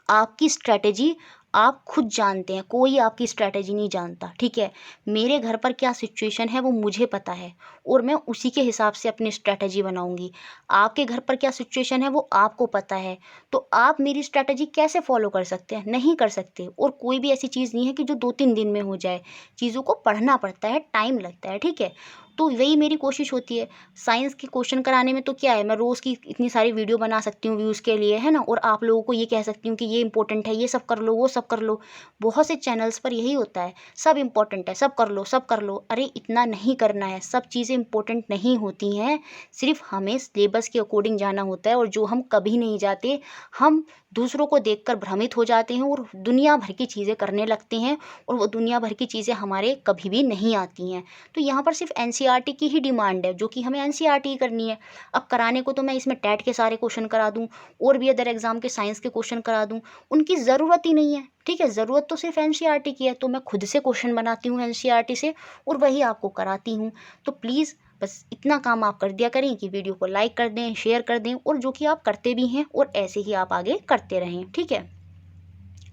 B: आपकी स्ट्रैटेजी आप खुद जानते हैं, कोई आपकी स्ट्रैटेजी नहीं जानता, ठीक है। मेरे घर पर क्या सिचुएशन है वो मुझे पता है और मैं उसी के हिसाब से अपनी स्ट्रैटेजी बनाऊंगी। आपके घर पर क्या सिचुएशन है वो आपको पता है, तो आप मेरी स्ट्रैटेजी कैसे फॉलो कर सकते हैं, नहीं कर सकते। और कोई भी ऐसी चीज़ नहीं है कि जो 2-3 दिन में हो जाए, चीज़ों को पढ़ना पड़ता है, टाइम लगता है, ठीक है। तो वही मेरी कोशिश होती है। साइंस के क्वेश्चन कराने में तो क्या है, मैं रोज़ की इतनी सारी वीडियो बना सकती हूँ व्यूज़ के लिए, है ना, और आप लोगों को ये कह सकती हूँ कि ये इंपॉर्टेंट है, ये सब कर लो, वो सब कर लो। बहुत से चैनल्स पर यही होता है, सब इंपॉर्टेंट है, सब कर लो, सब कर लो। अरे इतना नहीं करना है, सब चीज़ें इंपॉर्टेंट नहीं होती हैं। सिर्फ हमें सिलेबस के अकॉर्डिंग जाना होता है, और जो हम कभी नहीं जाते, हम दूसरों को देखकर भ्रमित हो जाते हैं और दुनिया भर की चीज़ें करने लगते हैं, और वो दुनिया भर की चीज़ें हमारे कभी भी नहीं आती हैं। तो यहाँ पर सिर्फ एनसीईआरटी की ही डिमांड है, जो कि हमें एनसीईआरटी ही करनी है। अब कराने को तो मैं इसमें टेट के सारे क्वेश्चन करा दूँ और भी अदर एग्जाम के साइंस के क्वेश्चन करा दूँ, उनकी ज़रूरत ही नहीं है, ठीक है। ज़रूरत तो सिर्फ एनसीईआरटी की है, तो मैं खुद से क्वेश्चन बनाती हूँ एनसीईआरटी से और वही आपको कराती हूँ। तो प्लीज़ बस इतना काम आप कर दिया करें कि वीडियो को लाइक कर दें, शेयर कर दें, और जो कि आप करते भी हैं, और ऐसे ही आप आगे करते रहें, ठीक है।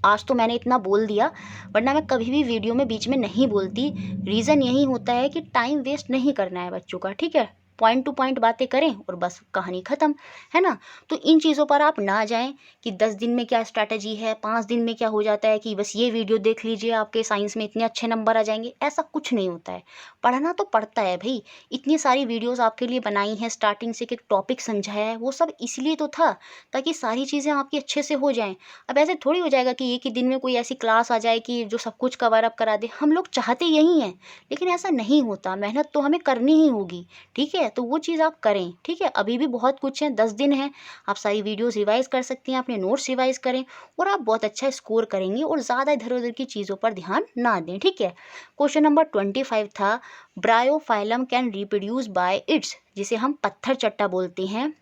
B: आज तो मैंने इतना बोल दिया, वरना मैं कभी भी वीडियो में बीच में नहीं बोलती। रीज़न यही होता है कि टाइम वेस्ट नहीं करना है बच्चों का, ठीक है। पॉइंट टू पॉइंट बातें करें और बस कहानी ख़त्म, है ना। तो इन चीज़ों पर आप ना जाएं कि 10 दिन में क्या स्ट्रैटेजी है, 5 दिन में क्या हो जाता है कि बस ये वीडियो देख लीजिए आपके साइंस में इतने अच्छे नंबर आ जाएंगे। ऐसा कुछ नहीं होता है। पढ़ना तो पड़ता है भाई, इतनी सारी वीडियोज़ आपके लिए बनाई हैं, स्टार्टिंग से एक टॉपिक समझाया है, वो सब इसलिए तो था ताकि सारी चीज़ें आपकी अच्छे से हो जाएँ। अब ऐसे थोड़ी हो जाएगा कि एक ही दिन में कोई ऐसी क्लास आ जाए कि जो सब कुछ कवर अप करा दे। हम लोग चाहते यही हैं, लेकिन ऐसा नहीं होता। मेहनत तो हमें करनी ही होगी, ठीक है। तो वो चीज़ आप करें, ठीक है। अभी भी बहुत कुछ है, 10 दिन है, आप सारी वीडियोस रिवाइज कर सकती हैं, अपने नोट्स रिवाइज करें और आप बहुत अच्छा स्कोर करेंगे, और ज़्यादा इधर उधर की चीज़ों पर ध्यान ना दें, ठीक है। क्वेश्चन नंबर 25 था, Bryophyllum can reproduce by it's, जिसे हम पत्थर चट्टा बोलते हैं,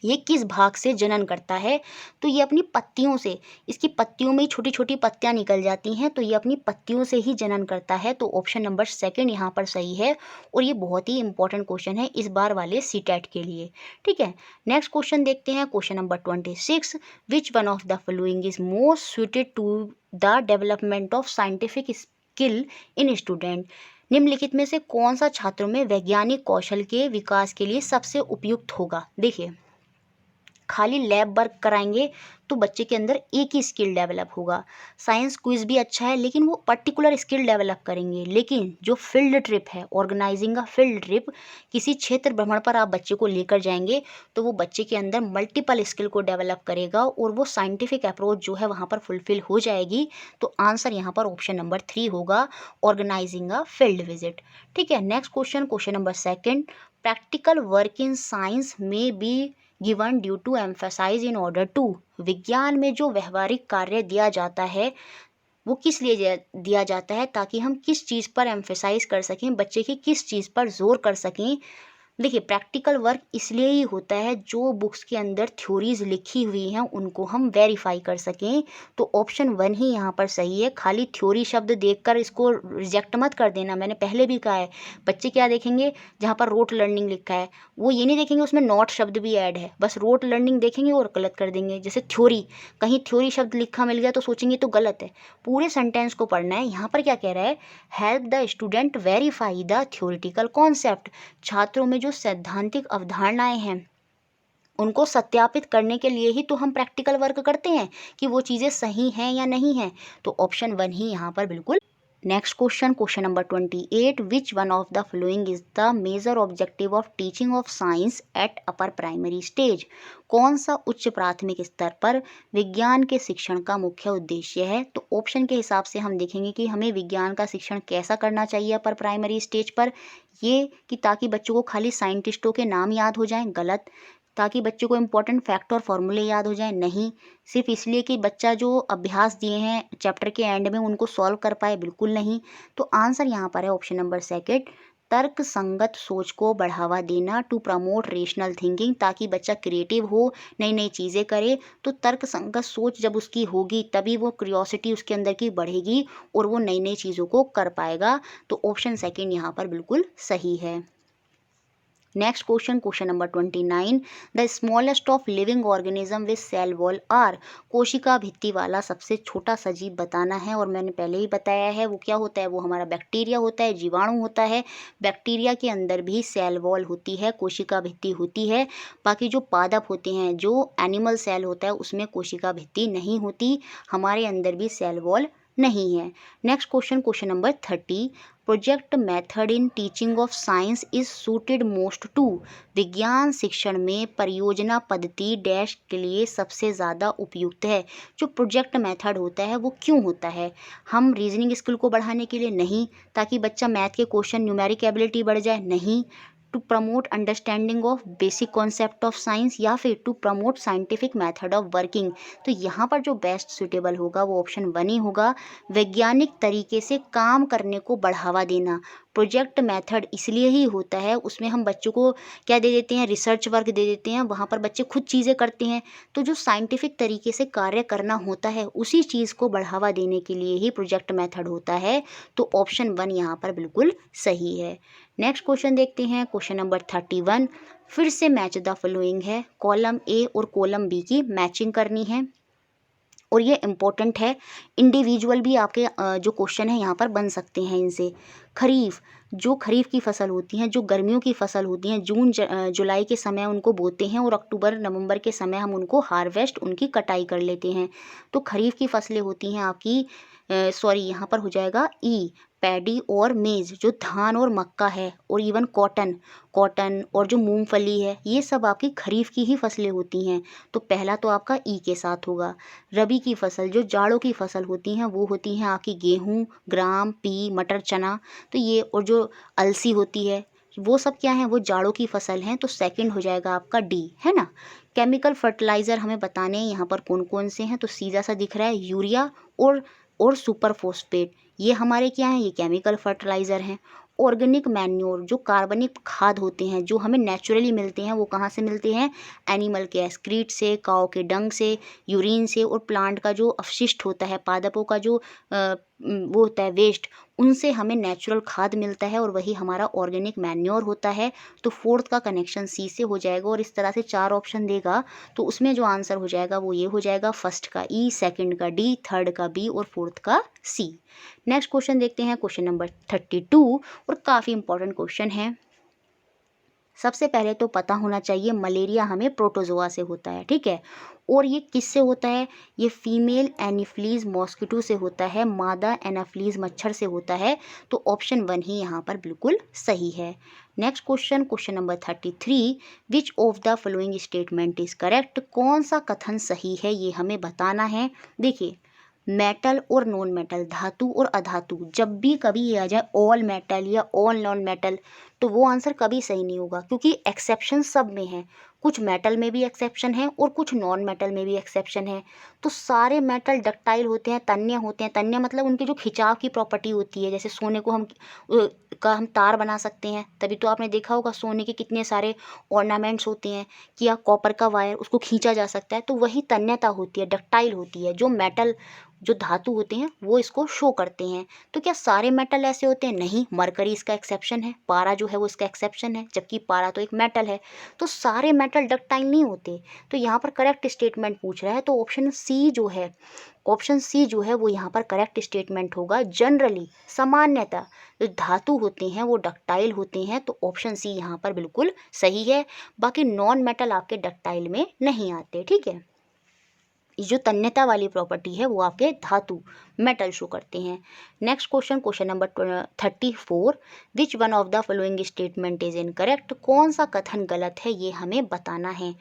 B: ये किस भाग से जनन करता है। तो ये अपनी पत्तियों से, इसकी पत्तियों में ही छोटी छोटी पत्तियां निकल जाती हैं, तो ये अपनी पत्तियों से ही जनन करता है। तो ऑप्शन नंबर 2 यहाँ पर सही है, और ये बहुत ही इंपॉर्टेंट क्वेश्चन है इस बार वाले सीटेट के लिए, ठीक है। नेक्स्ट क्वेश्चन देखते हैं, question number 26, which one of the following is most suited to the development of scientific skill in student. निम्नलिखित में से कौन सा छात्रों में वैज्ञानिक कौशल के विकास के लिए सबसे उपयुक्त होगा। देखिए, खाली लैब वर्क कराएंगे तो बच्चे के अंदर एक ही स्किल डेवलप होगा। साइंस क्विज भी अच्छा है, लेकिन वो पर्टिकुलर स्किल डेवलप करेंगे। लेकिन जो फील्ड ट्रिप है, ऑर्गेनाइजिंग अ फील्ड ट्रिप, किसी क्षेत्र भ्रमण पर आप बच्चे को लेकर जाएंगे, तो वो बच्चे के अंदर मल्टीपल स्किल को डेवलप करेगा, और वो साइंटिफिक अप्रोच जो है वहाँ पर फुलफिल हो जाएगी। तो आंसर यहाँ पर ऑप्शन नंबर 3 होगा, ऑर्गेनाइजिंग अ फील्ड विजिट, ठीक है। Next question, question number 2, practical work in science may be given due to emphasize in order to. विज्ञान में जो व्यवहारिक कार्य दिया जाता है वो किस लिए दिया जाता है, ताकि हम किस चीज़ पर एम्फेसाइज कर सकें, बच्चे की किस चीज़ पर जोर कर सकें। देखिए प्रैक्टिकल वर्क इसलिए ही होता है जो बुक्स के अंदर थ्योरीज लिखी हुई हैं उनको हम वेरीफाई कर सकें। तो ऑप्शन 1 ही यहाँ पर सही है। खाली थ्योरी शब्द देखकर इसको रिजेक्ट मत कर देना। मैंने पहले भी कहा है, बच्चे क्या देखेंगे, जहाँ पर रोट लर्निंग लिखा है वो ये नहीं देखेंगे उसमें नॉट शब्द भी ऐड है, बस रोट लर्निंग देखेंगे और गलत कर देंगे। जैसे थ्योरी, कहीं थ्योरी शब्द लिखा मिल गया तो सोचेंगे तो गलत है, पूरे सेंटेंस को पढ़ना है। यहाँ पर क्या कह रहा है, help the student verify the theoretical concept. छात्रों में जो सैद्धांतिक अवधारणाएं हैं उनको सत्यापित करने के लिए ही तो हम प्रैक्टिकल वर्क करते हैं कि वो चीज़ें सही हैं या नहीं हैं। तो ऑप्शन 1 ही यहाँ पर बिल्कुल। Next question, question number 28, which one of the following is the major objective of teaching of science at upper primary stage. कौन सा उच्च प्राथमिक स्तर पर विज्ञान के शिक्षण का मुख्य उद्देश्य है। तो ऑप्शन के हिसाब से हम देखेंगे कि हमें विज्ञान का शिक्षण कैसा करना चाहिए अपर प्राइमरी स्टेज पर। ये कि ताकि बच्चों को खाली साइंटिस्टों के नाम याद हो जाएं, गलत। ताकि बच्चों को इंपॉर्टेंट फैक्ट और फॉर्मूले याद हो जाए, नहीं। सिर्फ इसलिए कि बच्चा जो अभ्यास दिए हैं चैप्टर के एंड में उनको सॉल्व कर पाए, बिल्कुल नहीं। तो आंसर यहाँ पर है ऑप्शन नंबर 2, तर्क संगत सोच को बढ़ावा देना, टू प्रमोट रेशनल थिंकिंग। ताकि बच्चा क्रिएटिव हो, नई नई चीज़ें करे। तो तर्क संगत सोच जब उसकी होगी तभी वो क्यूरियोसिटी उसके अंदर की बढ़ेगी और वो नई नई चीज़ों को कर पाएगा। तो ऑप्शन 2 यहाँ पर बिल्कुल सही है। Next question, question number 29, the smallest of living organism with cell wall are. कोशिका भित्ति वाला सबसे छोटा सजीव बताना है और मैंने पहले ही बताया है वो क्या होता है, वो हमारा बैक्टीरिया होता है, जीवाणु होता है। बैक्टीरिया के अंदर भी सेल वॉल होती है, कोशिका भित्ति होती है। बाकी जो पादप होते हैं, जो एनिमल सेल होता है उसमें कोशिका भित्ति नहीं होती। हमारे अंदर भी सेल वॉल नहीं है। Next question, question number 30, project method in teaching of science is suited most to. विज्ञान शिक्षण में परियोजना पद्धति डैश के लिए सबसे ज़्यादा उपयुक्त है। जो प्रोजेक्ट मेथड होता है वो क्यों होता है, हम रीजनिंग स्किल को बढ़ाने के लिए नहीं, ताकि बच्चा मैथ के क्वेश्चन न्यूमेरिक एबिलिटी बढ़ जाए, नहीं, to promote understanding of basic concept of science, या फिर to promote scientific method of working. तो यहाँ पर जो बेस्ट सुटेबल होगा वो ऑप्शन 1 ही होगा, वैज्ञानिक तरीके से काम करने को बढ़ावा देना। प्रोजेक्ट मेथड इसलिए ही होता है, उसमें हम बच्चों को क्या दे देते हैं, रिसर्च वर्क दे देते हैं, वहाँ पर बच्चे खुद चीज़ें करते हैं। तो जो साइंटिफिक तरीके से कार्य करना होता है उसी चीज़ को बढ़ावा देने के लिए ही प्रोजेक्ट मेथड होता है। तो ऑप्शन 1 यहाँ पर बिल्कुल सही है। नेक्स्ट क्वेश्चन देखते हैं, क्वेश्चन नंबर 31, फिर से मैच द फॉलोइंग है। कॉलम ए और कॉलम बी की मैचिंग करनी है और ये इम्पोर्टेंट है। इंडिविजुअल भी आपके जो क्वेश्चन है यहाँ पर बन सकते हैं इनसे। खरीफ, जो खरीफ की फसल होती हैं, जो गर्मियों की फसल होती हैं, जून जुलाई के समय उनको बोते हैं और अक्टूबर नवंबर के समय हम उनको हार्वेस्ट, उनकी कटाई कर लेते हैं। तो खरीफ की फसलें होती हैं आपकी, सॉरी यहाँ पर हो जाएगा ई, पैडी और मेज़, जो धान और मक्का है, और इवन कॉटन और जो मूंगफली है, ये सब आपकी खरीफ की ही फसलें होती हैं। तो पहला तो आपका ई के साथ होगा। रबी की फसल, जो जाड़ों की फसल होती हैं, वो होती हैं आपकी गेहूँ, ग्राम, पी, मटर, चना। तो ये, और जो अलसी होती है, वो सब क्या है, वो जाड़ों की फसल हैं। तो सेकंड हो जाएगा आपका डी, है ना। केमिकल फर्टिलाइज़र हमें बताने हैं यहाँ पर कौन कौन से हैं। तो सीधा सा दिख रहा है यूरिया और सुपर फॉस्फेट, ये हमारे क्या हैं, ये केमिकल फर्टिलाइज़र हैं। ऑर्गेनिक मैन्योर, जो कार्बनिक खाद होते हैं जो हमें नेचुरली मिलते हैं, वो कहाँ से मिलते हैं, एनिमल के एक्सक्रीट से, काऊ के डंग से, यूरिन से, और प्लांट का जो अवशिष्ट होता है, पादपों का जो वो होता है वेस्ट, उनसे हमें नेचुरल खाद मिलता है और वही हमारा ऑर्गेनिक मैन्योर होता है। तो फोर्थ का कनेक्शन सी से हो जाएगा। और इस तरह से 4 ऑप्शन देगा तो उसमें जो आंसर हो जाएगा वो ये हो जाएगा, फर्स्ट का ई, सेकंड का डी, थर्ड का बी और फोर्थ का सी। नेक्स्ट क्वेश्चन देखते हैं, क्वेश्चन नंबर 32, और काफ़ी इंपॉर्टेंट क्वेश्चन है। सबसे पहले तो पता होना चाहिए मलेरिया हमें प्रोटोजोआ से होता है, ठीक है। और ये किससे होता है, ये फीमेल एनाफिलीज मॉस्किटो से होता है, मादा एनाफिलीज मच्छर से होता है। तो ऑप्शन 1 ही यहाँ पर बिल्कुल सही है। Next question, question number 33, which of the following statement is correct. कौन सा कथन सही है ये हमें बताना है। देखिए, मेटल और नॉन मेटल, धातु और अधातु, जब भी कभी ये आ जाए ऑल मेटल या ऑल नॉन मेटल, तो वो आंसर कभी सही नहीं होगा, क्योंकि एक्सेप्शन सब में है। कुछ मेटल में भी एक्सेप्शन है और कुछ नॉन मेटल में भी एक्सेप्शन है। तो सारे मेटल डक्टाइल होते हैं, तन्य होते हैं। तन्य मतलब उनके जो खिंचाव की प्रॉपर्टी होती है, जैसे सोने को हम तार बना सकते हैं, तभी तो आपने देखा होगा सोने के कितने सारे ऑर्नामेंट्स होते हैं, कि या कॉपर का वायर उसको खींचा जा सकता है। तो वही तन्यता होती है, डक्टाइल होती है। जो मेटल, जो धातु होते हैं वो इसको शो करते हैं। तो क्या सारे मेटल ऐसे होते हैं? नहीं, मरकरी इसका एक्सेप्शन है, पारा जो है वो इसका एक्सेप्शन है, जबकि पारा तो एक मेटल है। तो सारे मेटल डक्टाइल नहीं होते। तो यहाँ पर करेक्ट स्टेटमेंट पूछ रहा है, तो ऑप्शन सी जो है, ऑप्शन सी जो है वो यहाँ पर करेक्ट स्टेटमेंट होगा। जनरली, सामान्यतः जो धातु होते हैं वो डक्टाइल होते हैं, तो ऑप्शन सी यहाँ पर बिल्कुल सही है। बाकी नॉन मेटल आपके डक्टाइल में नहीं आते, ठीक है। ये जो तन्यता वाली प्रॉपर्टी है वो आपके धातु, मेटल शो करते हैं। Next question, question number 34, which one of the following statement is incorrect? कौन सा कथन गलत है ये हमें बताना है।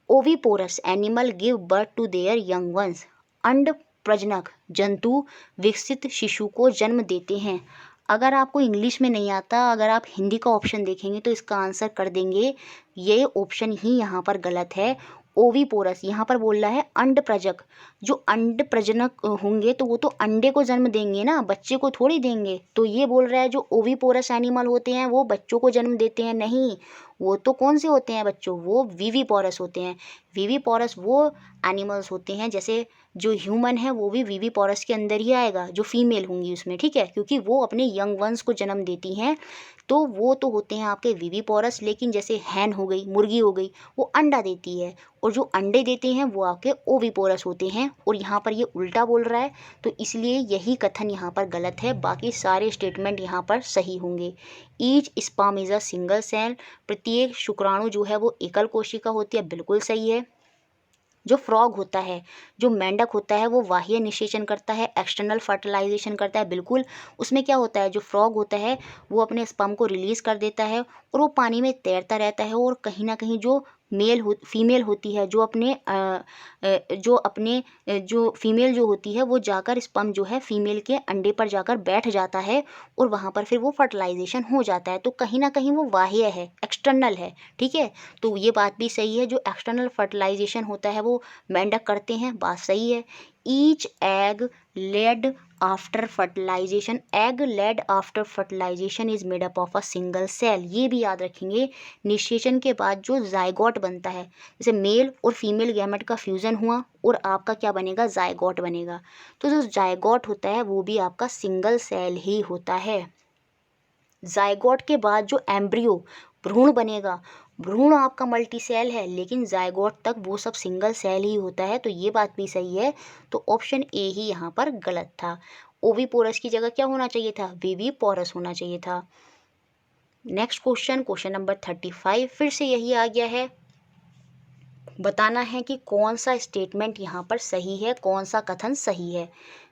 B: Oviparous animal give birth to their young ones. अंड प्रजनक जंतु विकसित शिशु को जन्म देते हैं। अगर आपको इंग्लिश में नहीं आता, अगर आप हिंदी का ऑप्शन देखेंगे तो इसका आंसर कर देंगे, ये ऑप्शन ही यहाँ पर गलत है। ओविपोरस यहाँ पर बोल रहा है अंड प्रजक। जो अंड प्रजनक होंगे तो वो तो अंडे को जन्म देंगे ना, बच्चे को थोड़ी देंगे। तो ये बोल रहा है जो ओविपोरस एनिमल होते हैं वो बच्चों को जन्म देते हैं, नहीं। वो तो कौन से होते हैं बच्चों? वो विविपोरस होते हैं। विविपोरस वो एनिमल्स होते हैं, जैसे जो ह्यूमन है वो भी विविपोरस के अंदर ही आएगा, जो फीमेल होंगी उसमें, ठीक है, क्योंकि वो अपने यंग वंस को जन्म देती हैं। तो वो तो होते हैं आपके विविपोरस। लेकिन जैसे हैन हो गई, मुर्गी हो गई, वो अंडा देती है, और जो अंडे देते हैं वो आपके ओविपोरस होते हैं। और यहाँ पर ये उल्टा बोल रहा है, तो इसलिए यही कथन यहाँ पर गलत है। बाकी सारे स्टेटमेंट यहाँ पर सही होंगे। Each sperm is a single cell, प्रत्येक शुक्राणु जो है वो एकल कोशिका होती है, बिल्कुल सही है। जो फ्रॉग होता है, जो मेंढक होता है, वो बाह्य निषेचन करता है, एक्सटर्नल फर्टिलाइजेशन करता है, बिल्कुल। उसमें क्या होता है, जो फ्रॉग होता है वो अपने स्पर्म को रिलीज कर देता है और वो पानी में तैरता रहता है, और कहीं ना कहीं जो फीमेल होती है, जो फीमेल जो होती है वो जाकर स्पर्म जो है फीमेल के अंडे पर जाकर बैठ जाता है, और वहाँ पर फिर वो फर्टिलाइजेशन हो जाता है। तो कहीं ना कहीं वो बाह्य है, एक्सटर्नल है, ठीक है। तो ये बात भी सही है, जो एक्सटर्नल फर्टिलाइजेशन होता है वो मेंढक करते हैं, बात सही है। Each egg laid after fertilisation, egg laid after fertilisation is made up of a single cell. ये भी याद रखेंगे, निषेचन के बाद जो जायगोट बनता है, जैसे मेल और फीमेल गैमेट का फ्यूजन हुआ और आपका क्या बनेगा, जायगोट बनेगा। तो जो जायगोट होता है वो भी आपका सिंगल सेल ही होता है। जायगोट के बाद जो एम्ब्रियो, भ्रूण बनेगा, भ्रूण आपका मल्टी सेल है, लेकिन जायगोट तक वो सब सिंगल सेल ही होता है। तो ये बात भी सही है। तो ऑप्शन ए ही यहाँ पर गलत था। ओविपोरस की जगह क्या होना चाहिए था, विविपोरस होना चाहिए था। नेक्स्ट क्वेश्चन, क्वेश्चन नंबर 35, फिर से यही आ गया है। बताना है कि कौन सा स्टेटमेंट यहाँ पर सही है, कौन सा कथन सही है।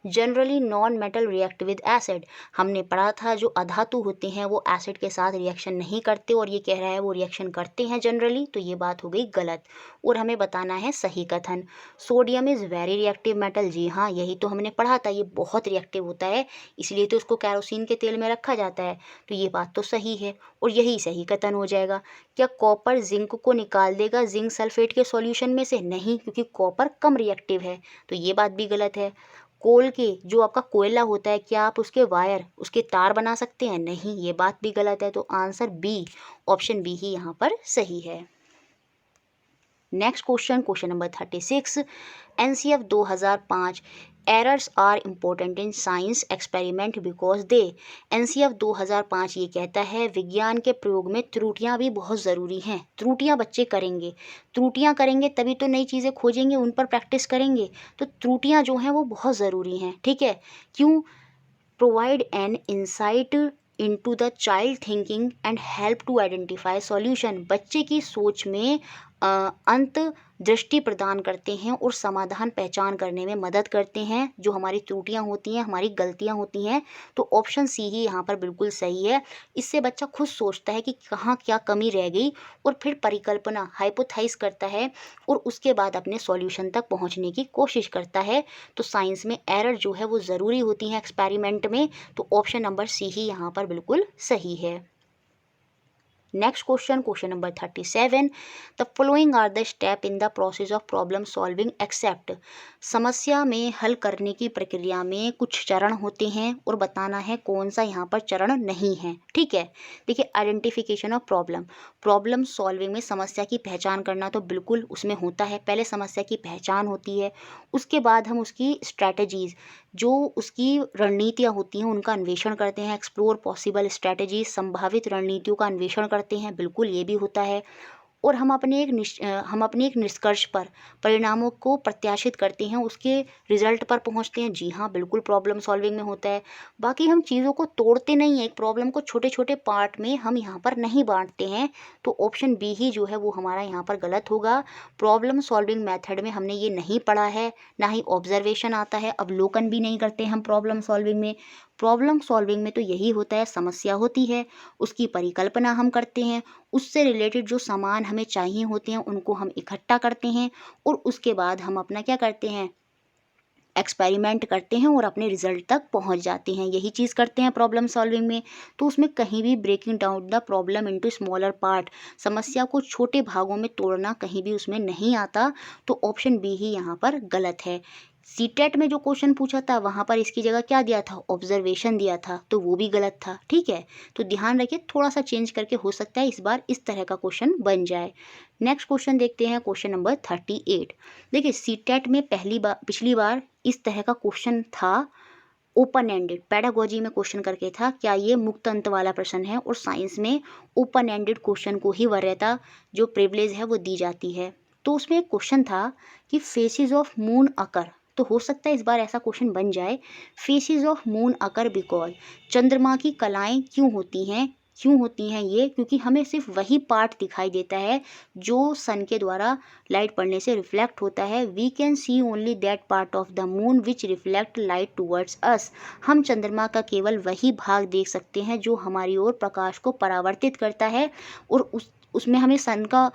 B: Generally non metal react with acid, हमने पढ़ा था जो अधातु होते हैं वो एसिड के साथ रिएक्शन नहीं करते, और ये कह रहा है वो रिएक्शन करते हैं जनरली, तो ये बात हो गई गलत। और हमें बताना है सही कथन। Sodium is very reactive metal, जी हाँ, यही तो हमने पढ़ा था, ये बहुत रिएक्टिव होता है, इसलिए तो उसको कैरोसिन के तेल में रखा जाता है। तो ये बात तो सही है, और यही सही कथन हो जाएगा। क्या कॉपर जिंक को निकाल देगा जिंक सल्फेट के सॉल्यूशन में से? नहीं, क्योंकि कॉपर कम रिएक्टिव है, तो ये बात भी गलत है। कोल के जो आपका कोयला होता है, क्या आप उसके वायर, उसके तार बना सकते हैं? नहीं, ये बात भी गलत है। तो आंसर बी, ऑप्शन बी ही यहाँ पर सही है। Next question, question number 36, NCF 2005, errors are important in science experiment because they. NCF 2005 ये कहता है विज्ञान के प्रयोग में त्रुटियां भी बहुत ज़रूरी हैं। त्रुटियां बच्चे करेंगे, त्रुटियां करेंगे तभी तो नई चीज़ें खोजेंगे, उन पर प्रैक्टिस करेंगे। तो त्रुटियां जो हैं वो बहुत ज़रूरी हैं, ठीक है। क्यों? Provide an insight into the child thinking and help to identify solution, बच्चे की सोच में अंत दृष्टि प्रदान करते हैं और समाधान पहचान करने में मदद करते हैं। जो हमारी त्रुटियां होती हैं, हमारी गलतियां होती हैं, तो ऑप्शन सी ही यहाँ पर बिल्कुल सही है। इससे बच्चा खुद सोचता है कि कहाँ क्या कमी रह गई, और फिर परिकल्पना, हाइपोथाइज करता है, और उसके बाद अपने सॉल्यूशन तक पहुँचने की कोशिश करता है। तो साइंस में एरर जो है वो ज़रूरी होती हैं एक्सपेरिमेंट में, तो ऑप्शन नंबर सी ही यहाँ पर बिल्कुल सही है। Next question, question number 37, the following are the step in the process of problem solving except. समस्या में हल करने की प्रक्रिया में कुछ चरण होते हैं और बताना है कौन सा यहाँ पर चरण नहीं है। ठीक है, देखिए identification of problem, problem solving में समस्या की पहचान करना तो बिल्कुल उसमें होता है। पहले समस्या की पहचान होती है, उसके बाद हम उसकी स्ट्रैटेजीज, जो उसकी रणनीतियाँ होती हैं उनका अन्वेषण करते हैं। एक्सप्लोर पॉसिबल स्ट्रैटेजीज, संभावित रणनीतियों का अन्वेषण करते हैं, बिल्कुल ये भी होता है। और हम अपने एक निष्कर्ष पर, परिणामों को प्रत्याशित करते हैं, उसके रिजल्ट पर पहुंचते हैं। जी हाँ, बिल्कुल प्रॉब्लम सॉल्विंग में होता है। बाकी हम चीज़ों को तोड़ते नहीं हैं, एक प्रॉब्लम को छोटे छोटे पार्ट में हम यहाँ पर नहीं बांटते हैं। तो ऑप्शन बी ही जो है वो हमारा यहाँ पर गलत होगा। प्रॉब्लम सॉल्विंग मेथड में हमने ये नहीं पढ़ा है, ना ही ऑब्जर्वेशन आता है, अवलोकन भी नहीं करते हम प्रॉब्लम सॉल्विंग में। प्रॉब्लम सॉल्विंग में तो यही होता है, समस्या होती है, उसकी परिकल्पना हम करते हैं, उससे रिलेटेड जो सामान हमें चाहिए होते हैं उनको हम इकट्ठा करते हैं और उसके बाद हम अपना क्या करते हैं, एक्सपेरिमेंट करते हैं और अपने रिजल्ट तक पहुंच जाते हैं। यही चीज़ करते हैं प्रॉब्लम सॉल्विंग में। तो उसमें कहीं भी breaking down the problem into smaller part, समस्या को छोटे भागों में तोड़ना कहीं भी उसमें नहीं आता। तो ऑप्शन बी ही यहाँ पर गलत है। सीटेट में जो क्वेश्चन पूछा था वहाँ पर इसकी जगह क्या दिया था, ऑब्जर्वेशन दिया था, तो वो भी गलत था। ठीक है, तो ध्यान रखिए, थोड़ा सा चेंज करके हो सकता है इस बार इस तरह का क्वेश्चन बन जाए। नेक्स्ट क्वेश्चन देखते हैं, क्वेश्चन नंबर 38। देखिए सीटेट में पिछली बार इस तरह का क्वेश्चन था, ओपन एंडेड पेडागोजी में क्वेश्चन करके था। क्या ये मुक्त अंत वाला प्रश्न है? और साइंस में ओपन एंडेड क्वेश्चन को ही वरीयता जो प्रिविलेज है वो दी जाती है। तो उसमें एक क्वेश्चन था कि फेसिस ऑफ मून अकर, तो हो सकता है इस बार ऐसा क्वेश्चन बन जाए, faces of moon occur because, चंद्रमा की कलाएं क्यों होती हैं, क्यों होती हैं ये, क्योंकि हमें सिर्फ वही पार्ट दिखाई देता है जो सन के द्वारा लाइट पड़ने से रिफ्लेक्ट होता है। We can see only that part of the moon which reflect light towards us, हम चंद्रमा का केवल वही भाग देख सकते हैं जो हमारी ओर प्रकाश को परावर्तित करता है। और उसमें हमें सन का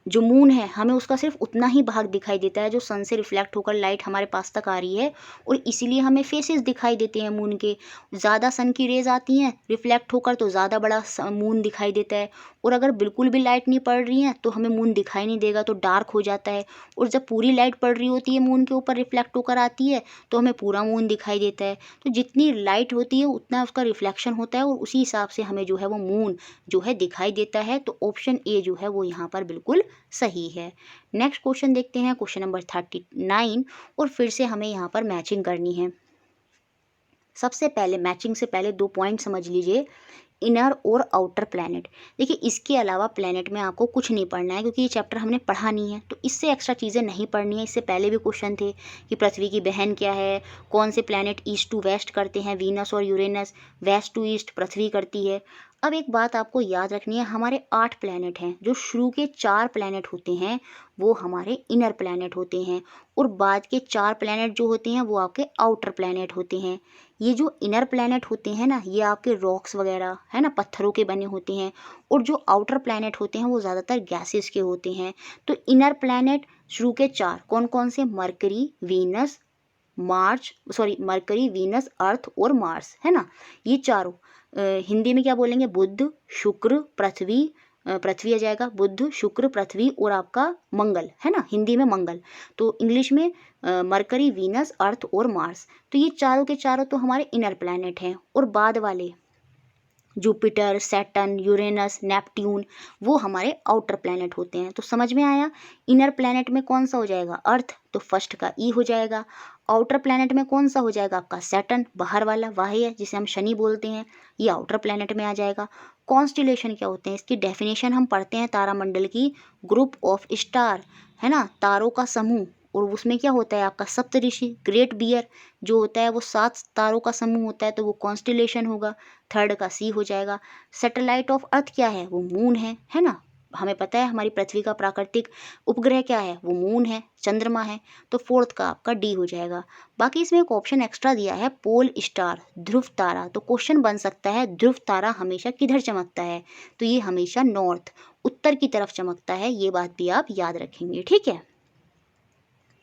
B: जो मून है हमें उसका सिर्फ उतना ही भाग दिखाई देता है जो सन से रिफ्लेक्ट होकर लाइट हमारे पास तक आ रही है, और इसीलिए हमें फेसेस दिखाई देते हैं मून के। ज़्यादा सन की रेज आती हैं रिफ्लेक्ट होकर तो ज़्यादा बड़ा मून दिखाई देता है, और अगर बिल्कुल भी लाइट नहीं पड़ रही है तो हमें मून दिखाई नहीं देगा, तो डार्क हो जाता है। और जब पूरी लाइट पड़ रही होती है मून के ऊपर रिफ्लेक्ट होकर आती है तो हमें पूरा मून दिखाई देता है। तो जितनी लाइट होती है उतना उसका रिफ्लेक्शन होता है, और उसी हिसाब से हमें जो है वो मून जो है दिखाई देता है। तो ऑप्शन ए जो है वो यहाँ पर बिल्कुल सही है। नेक्स्ट क्वेश्चन देखते हैं, क्वेश्चन नंबर 39, और फिर से हमें यहाँ पर मैचिंग करनी है। सबसे पहले मैचिंग से पहले 2 पॉइंट समझ लीजिए, इनर और आउटर प्लैनेट। देखिए इसके अलावा प्लैनेट में आपको कुछ नहीं पढ़ना है क्योंकि ये चैप्टर हमने पढ़ा नहीं है, तो इससे एक्स्ट्रा चीज़ें नहीं पढ़नी है। इससे पहले भी क्वेश्चन थे कि पृथ्वी की बहन क्या है, कौन से प्लैनेट ईस्ट टू वेस्ट करते हैं, वीनस और यूरेनस, वेस्ट टू ईस्ट पृथ्वी करती है। अब एक बात आपको याद रखनी है, हमारे 8 प्लैनेट हैं, जो शुरू के 4 प्लैनेट होते हैं वो हमारे इनर प्लैनेट होते हैं, और बाद के 4 प्लैनेट जो होते हैं वो आपके आउटर प्लैनेट होते हैं। ये जो इनर प्लैनेट होते हैं ना, ये आपके रॉक्स वगैरह है ना, पत्थरों के बने होते हैं, और जो आउटर प्लैनेट होते हैं वो ज़्यादातर गैसेस के होते हैं। तो इनर प्लैनेट शुरू के 4 कौन कौन से, मरकरी, वीनस, अर्थ और मार्स, है ना, ये चारों। हिंदी में क्या बोलेंगे, बुध, शुक्र, पृथ्वी, पृथ्वी आ जाएगा, बुध, शुक्र, पृथ्वी और आपका मंगल, है ना, हिंदी में मंगल। तो इंग्लिश में मरकरी, वीनस, अर्थ और मार्स। तो ये चारों के चारों तो हमारे इनर प्लैनेट हैं, और बाद वाले जुपिटर, सैटर्न, यूरेनस, नेपट्यून वो हमारे आउटर प्लैनेट होते हैं। तो समझ में आया, इनर प्लैनेट में कौन सा हो जाएगा, अर्थ, तो फर्स्ट का ई हो जाएगा। आउटर प्लैनेट में कौन सा हो जाएगा आपका, सैटर्न, बाहर वाला वाह्य जिसे हम शनि बोलते हैं, ये आउटर प्लैनेट में आ जाएगा। कॉन्स्टिलेशन क्या होते हैं, इसकी डेफिनेशन हम पढ़ते हैं तारामंडल की, ग्रुप ऑफ स्टार, है ना, तारों का समूह। और उसमें क्या होता है आपका सप्तऋषि, ग्रेट बियर जो होता है वो 7 तारों का समूह होता है, तो वो कॉन्स्टिलेशन होगा। थर्ड का सी हो जाएगा। सैटेलाइट ऑफ अर्थ क्या है, वो मून है ना, हमें पता है हमारी पृथ्वी का प्राकृतिक उपग्रह क्या है, वो मून है, चंद्रमा है। तो फोर्थ का आपका डी हो जाएगा। बाकी इसमें एक ऑप्शन एक्स्ट्रा दिया है, पोल स्टार, ध्रुव तारा। तो क्वेश्चन बन सकता है ध्रुव तारा हमेशा किधर चमकता है, तो ये हमेशा नॉर्थ, उत्तर की तरफ चमकता है, ये बात भी आप याद रखेंगे। ठीक है,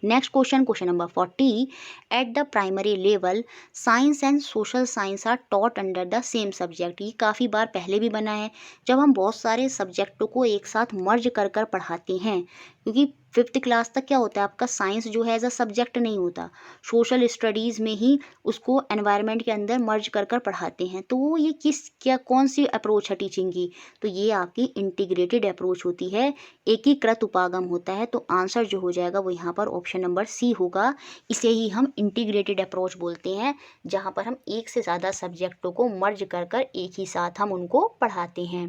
B: next question, question number 40, at the primary level science and social science are taught under the same subject. ये काफ़ी बार पहले भी बना है, जब हम बहुत सारे सब्जेक्टों को एक साथ मर्ज कर कर पढ़ाते हैं, क्योंकि 5th क्लास तक क्या होता है आपका, साइंस जो है एज अ सब्जेक्ट नहीं होता, सोशल स्टडीज़ में ही उसको एनवायरनमेंट के अंदर मर्ज कर कर पढ़ाते हैं। तो वो ये कौन सी अप्रोच है टीचिंग की, तो ये आपकी इंटीग्रेटेड अप्रोच होती है, एकीकृत उपागम होता है। तो आंसर जो हो जाएगा वो यहाँ पर ऑप्शन नंबर सी होगा। इसे ही हम इंटीग्रेटेड अप्रोच बोलते हैं, जहाँ पर हम एक से ज़्यादा सब्जेक्टों को मर्ज कर कर एक ही साथ हम उनको पढ़ाते हैं।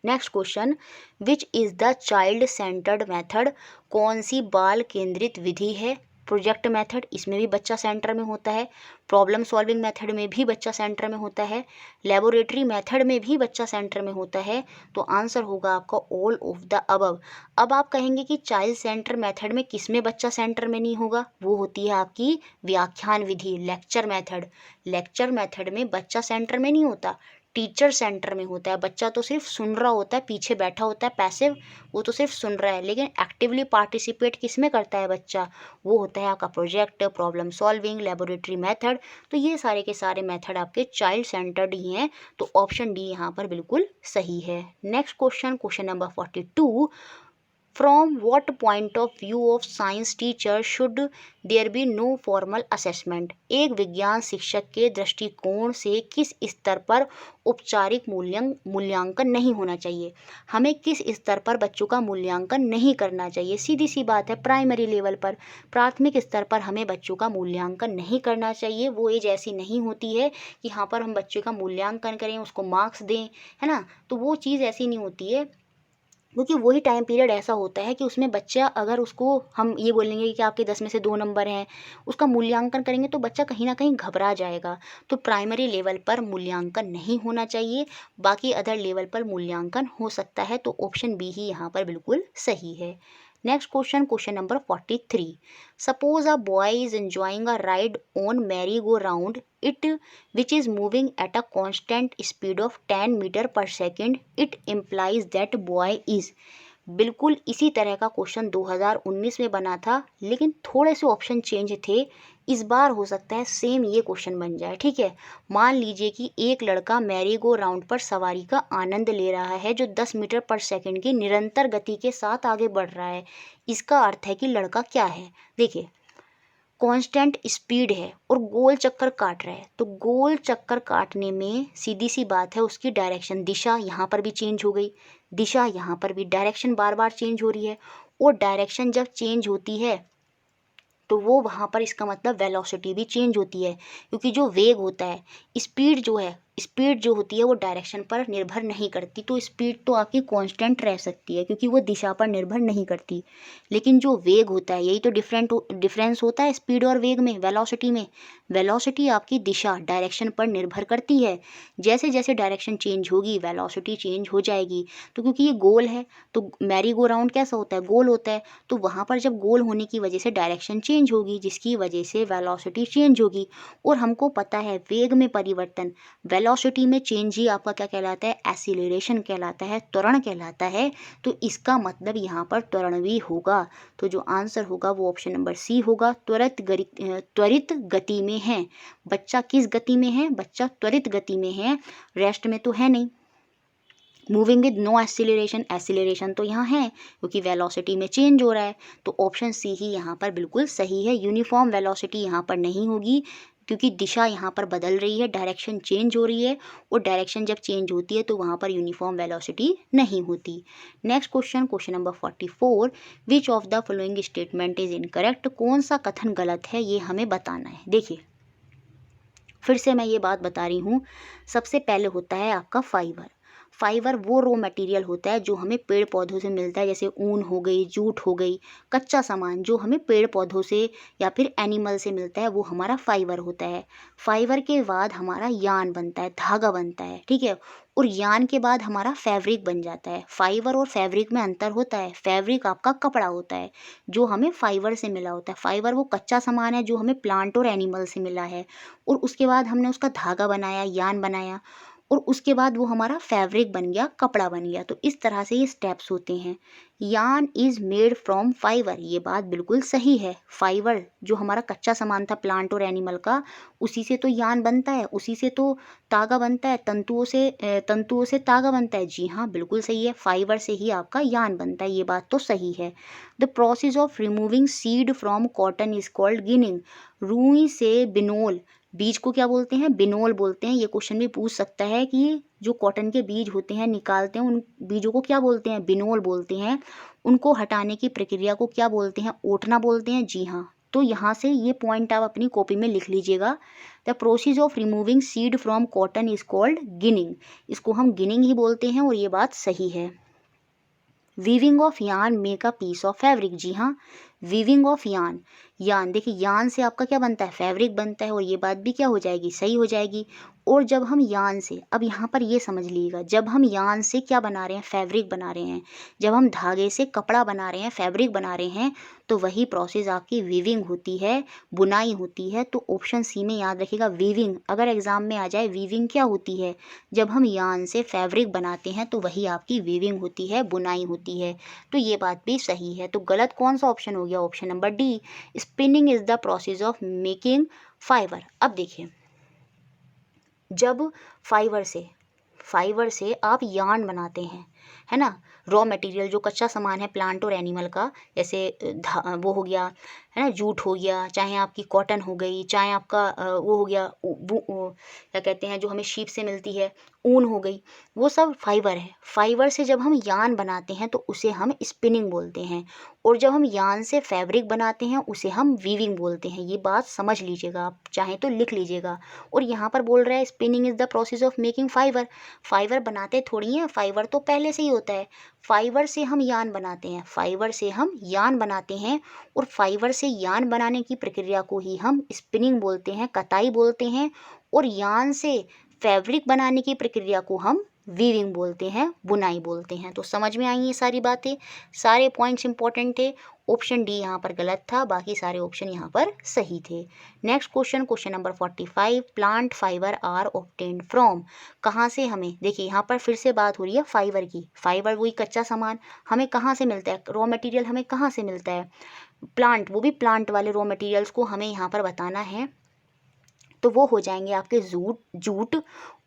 B: Next question, which is the child centred method. कौन सी बाल केंद्रित विधि है। प्रोजेक्ट मेथड, इसमें भी बच्चा सेंटर में होता है। प्रॉब्लम सॉल्विंग मेथड में भी बच्चा सेंटर में होता है। लेबोरेटरी मेथड में भी बच्चा सेंटर में होता है। तो आंसर होगा आपका ऑल ऑफ द अबव। अब आप कहेंगे कि चाइल्ड सेंटर मेथड में किस में बच्चा सेंटर में नहीं होगा, वो होती है आपकी व्याख्यान विधि, लेक्चर मेथड। लेक्चर मेथड में बच्चा सेंटर में नहीं होता, टीचर सेंटर में होता है। बच्चा तो सिर्फ सुन रहा होता है, पीछे बैठा होता है पैसिव, वो तो सिर्फ सुन रहा है, लेकिन एक्टिवली पार्टिसिपेट किस में करता है बच्चा, वो होता है आपका project, problem solving, laboratory method. तो ये सारे के सारे मेथड आपके चाइल्ड सेंटर्ड ही हैं। तो ऑप्शन डी यहाँ पर बिल्कुल सही है। Next question, question number 42, From what point of view of science teacher should there be no formal assessment? एक विज्ञान शिक्षक के दृष्टिकोण से किस स्तर पर औपचारिक मूल्यांकन नहीं होना चाहिए। हमें किस स्तर पर बच्चों का मूल्यांकन नहीं करना चाहिए। सीधी सी बात है, प्राइमरी लेवल पर, प्राथमिक स्तर पर हमें बच्चों का मूल्यांकन नहीं करना चाहिए। वो एज ऐसी नहीं होती है कि यहाँ पर हम बच्चे का मूल्यांकन करें, उसको मार्क्स दें, है ना। तो वो चीज़ ऐसी नहीं होती है, क्योंकि वही टाइम पीरियड ऐसा होता है कि उसमें बच्चा, अगर उसको हम ये बोलेंगे कि आपके 10 में से 2 नंबर हैं, उसका मूल्यांकन करेंगे तो बच्चा कहीं ना कहीं घबरा जाएगा। तो प्राइमरी लेवल पर मूल्यांकन नहीं होना चाहिए, बाकी अदर लेवल पर मूल्यांकन हो सकता है। तो ऑप्शन बी ही यहाँ पर बिल्कुल सही है। Next question, question number 43, suppose a boy is enjoying a ride on merry go round it which is moving at a constant speed of 10 metre per second, it implies that boy is। बिल्कुल इसी तरह का क्वेश्चन 2019 में बना था, लेकिन थोड़े से ऑप्शन चेंज थे। इस बार हो सकता है सेम ये क्वेश्चन बन जाए, ठीक है। मान लीजिए कि एक लड़का मैरी गो राउंड पर सवारी का आनंद ले रहा है, जो 10 मीटर पर सेकेंड की निरंतर गति के साथ आगे बढ़ रहा है। इसका अर्थ है कि लड़का क्या है, देखिए, कांस्टेंट स्पीड है और गोल चक्कर काट रहा है। तो गोल चक्कर काटने में सीधी सी बात है, उसकी डायरेक्शन, दिशा यहाँ पर भी चेंज हो गई, दिशा यहाँ पर भी, डायरेक्शन बार बार चेंज हो रही है। और डायरेक्शन जब चेंज होती है तो वो वहाँ पर इसका मतलब वेलोसिटी भी चेंज होती है, क्योंकि जो वेग होता है, स्पीड जो है, स्पीड जो होती है वो डायरेक्शन पर निर्भर नहीं करती। तो स्पीड तो आपकी कांस्टेंट रह सकती है, क्योंकि वो दिशा पर निर्भर नहीं करती। लेकिन जो वेग होता है, यही तो डिफरेंस होता है स्पीड और वेग में, वेलोसिटी में। वेलोसिटी आपकी दिशा, डायरेक्शन पर निर्भर करती है। जैसे जैसे डायरेक्शन चेंज होगी वेलोसिटी चेंज हो जाएगी। तो क्योंकि ये गोल है, तो मैरी गो राउंड कैसा होता है, गोल होता है। तो वहाँ पर जब गोल होने की वजह से डायरेक्शन चेंज होगी, जिसकी वजह से वेलोसिटी चेंज होगी। और हमको पता है वेग में परिवर्तन, वेलोसिटी में चेंज ही आपका क्या कहलाता है, एक्सीलरेशन कहलाता है, त्वरण कहलाता है। तो इसका मतलब यहाँ पर त्वरण भी होगा। तो जो आंसर होगा वो ऑप्शन नंबर सी होगा, त्वरित गति में है। बच्चा किस गति में है, बच्चा त्वरित गति में है, रेस्ट में तो है नहीं। Moving with no acceleration, acceleration तो यहाँ है क्योंकि वेलोसिटी में चेंज हो रहा है। तो ऑप्शन सी ही यहाँ पर बिल्कुल सही है। यूनिफॉर्म वेलोसिटी यहाँ पर नहीं होगी, क्योंकि दिशा यहाँ पर बदल रही है, डायरेक्शन चेंज हो रही है, और डायरेक्शन जब चेंज होती है तो वहाँ पर यूनिफॉर्म वेलोसिटी नहीं होती। Next question, question number 44, which of the following statement is incorrect. कौन सा कथन गलत है, ये हमें बताना है। देखिए, फिर से मैं ये बात बता रही हूँ। सबसे पहले होता है आपका फाइबर। फाइबर वो रॉ मटेरियल होता है जो हमें पेड़ पौधों से मिलता है, जैसे ऊन हो गई, जूट हो गई, कच्चा सामान जो हमें पेड़ पौधों से या फिर एनिमल से मिलता है, वो हमारा फाइबर होता है। फाइबर के बाद हमारा यान बनता है, धागा बनता है, ठीक है। और यान के बाद हमारा फैब्रिक बन जाता है। फाइबर और फैब्रिक में अंतर होता है। फैब्रिक आपका कपड़ा होता है जो हमें फाइबर से मिला होता है। फाइबर वो कच्चा सामान है जो हमें प्लांट और एनिमल से मिला है, और उसके बाद हमने उसका धागा बनाया, यान बनाया। और उसके बाद वो हमारा फैब्रिक बन गया, कपड़ा बन गया। तो इस तरह से ये स्टेप्स होते हैं। Yarn is made from fibre, ये बात बिल्कुल सही है। फाइबर जो हमारा कच्चा सामान था प्लांट और एनिमल का, उसी से तो यार्न बनता है, उसी से तो तागा बनता है, तंतुओं से तागा बनता है। जी हाँ, बिल्कुल सही है, फाइबर से ही आपका यार्न बनता है, ये बात तो सही है। The process of removing seed from cotton is called ginning. रुई से बिनोल, बीज को क्या बोलते हैं? बिनोल बोलते हैं। ये क्वेश्चन भी पूछ सकता है कि जो कॉटन के बीज होते हैं निकालते हैं, उन बीजों को क्या बोलते हैं? बिनोल बोलते हैं। उनको हटाने की प्रक्रिया को क्या बोलते हैं? ओटना बोलते हैं। जी हाँ, तो यहाँ से ये पॉइंट आप अपनी कॉपी में लिख लीजिएगा। The process of removing seed from cotton is called ginning. इसको हम गिनिंग ही बोलते हैं और ये बात सही है। Weaving of yarn make a piece of fabric. जी हाँ, वीविंग ऑफ यार्न, यार्न देखिए, यार्न से आपका क्या बनता है? फैब्रिक बनता है, और ये बात भी क्या हो जाएगी? सही हो जाएगी। और जब हम यार्न से, अब यहाँ पर ये समझ लीजिएगा, जब हम यार्न से क्या बना रहे हैं? फैब्रिक बना रहे हैं। जब हम धागे से कपड़ा बना रहे हैं, फैब्रिक बना रहे हैं, तो वही प्रोसेस आपकी वीविंग होती है, बुनाई होती है। तो ऑप्शन सी में याद रखिएगा, वीविंग। अगर एग्जाम में आ जाए वीविंग क्या होती है, जब हम यार्न से फैब्रिक बनाते हैं तो वही आपकी वीविंग होती है, बुनाई होती है। तो ये बात भी सही है। तो गलत कौन सा ऑप्शन हो गया? Option number D, spinning is the process of making fibre. अब देखिए, जब फाइबर से आप यार्न बनाते हैं, है ना, रॉ मटेरियल जो कच्चा सामान है प्लांट और एनिमल का, जैसे वो हो गया, है ना, जूट हो गया, चाहे आपकी कॉटन हो गई, चाहे आपका वो हो गया, क्या कहते हैं जो हमें शीप से मिलती है, ऊन हो गई, वो सब फाइबर है। फाइबर से जब हम यार्न बनाते हैं तो उसे हम स्पिनिंग बोलते हैं, और जब हम यार्न से फैब्रिक बनाते हैं उसे हम वीविंग बोलते हैं। ये बात समझ लीजिएगा, आप चाहें तो लिख लीजिएगा। और यहाँ पर बोल रहा है spinning is the process of making fibre. Fibre बनाते थोड़ी हैं, फाइबर तो पहले से ही होता है। फाइबर से हम यार्न बनाते हैं, फाइबर से हम यार्न बनाते हैं, और फाइबर से यार्न बनाने की प्रक्रिया को ही हम स्पिनिंग बोलते हैं, कताई बोलते हैं। और यार्न से फैब्रिक बनाने की प्रक्रिया को हम वीविंग बोलते हैं, बुनाई बोलते हैं। तो समझ में आई ये सारी बातें, सारे पॉइंट्स इंपॉर्टेंट थे। ऑप्शन डी यहाँ पर गलत था, बाकी सारे ऑप्शन यहाँ पर सही थे। Next question, question number 45, plant fibre are obtained from. कहाँ से हमें, देखिए यहाँ पर फिर से बात हो रही है फाइबर की। फाइबर वही कच्चा सामान, हमें कहाँ से मिलता है? रॉ मटेरियल हमें कहाँ से मिलता है? प्लांट, वो भी प्लांट वाले रॉ मटेरियल्स को हमें यहाँ पर बताना है। तो वो हो जाएंगे आपके जूट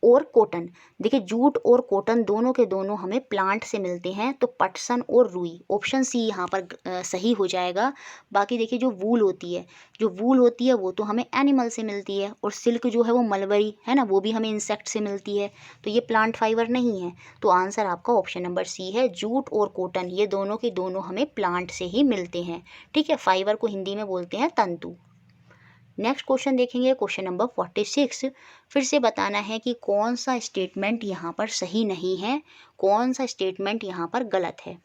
B: और कॉटन। देखिए, जूट और कॉटन दोनों के दोनों हमें प्लांट से मिलते हैं, तो पटसन और रुई, ऑप्शन सी यहाँ पर सही हो जाएगा। बाकी देखिए, जो वूल होती है वो तो हमें एनिमल से मिलती है, और सिल्क जो है वो मलबरी है ना, वो भी हमें इंसेक्ट से मिलती है। तो ये प्लांट फाइबर नहीं है। तो आंसर आपका ऑप्शन नंबर सी है, जूट और कॉटन, ये दोनों के दोनों हमें प्लांट से ही मिलते हैं। ठीक है, फाइबर को हिंदी में बोलते हैं तंतु। नेक्स्ट क्वेश्चन देखेंगे, क्वेश्चन नंबर 46। फिर से बताना है कि कौन सा स्टेटमेंट यहाँ पर सही नहीं है, कौन सा स्टेटमेंट यहाँ पर गलत है।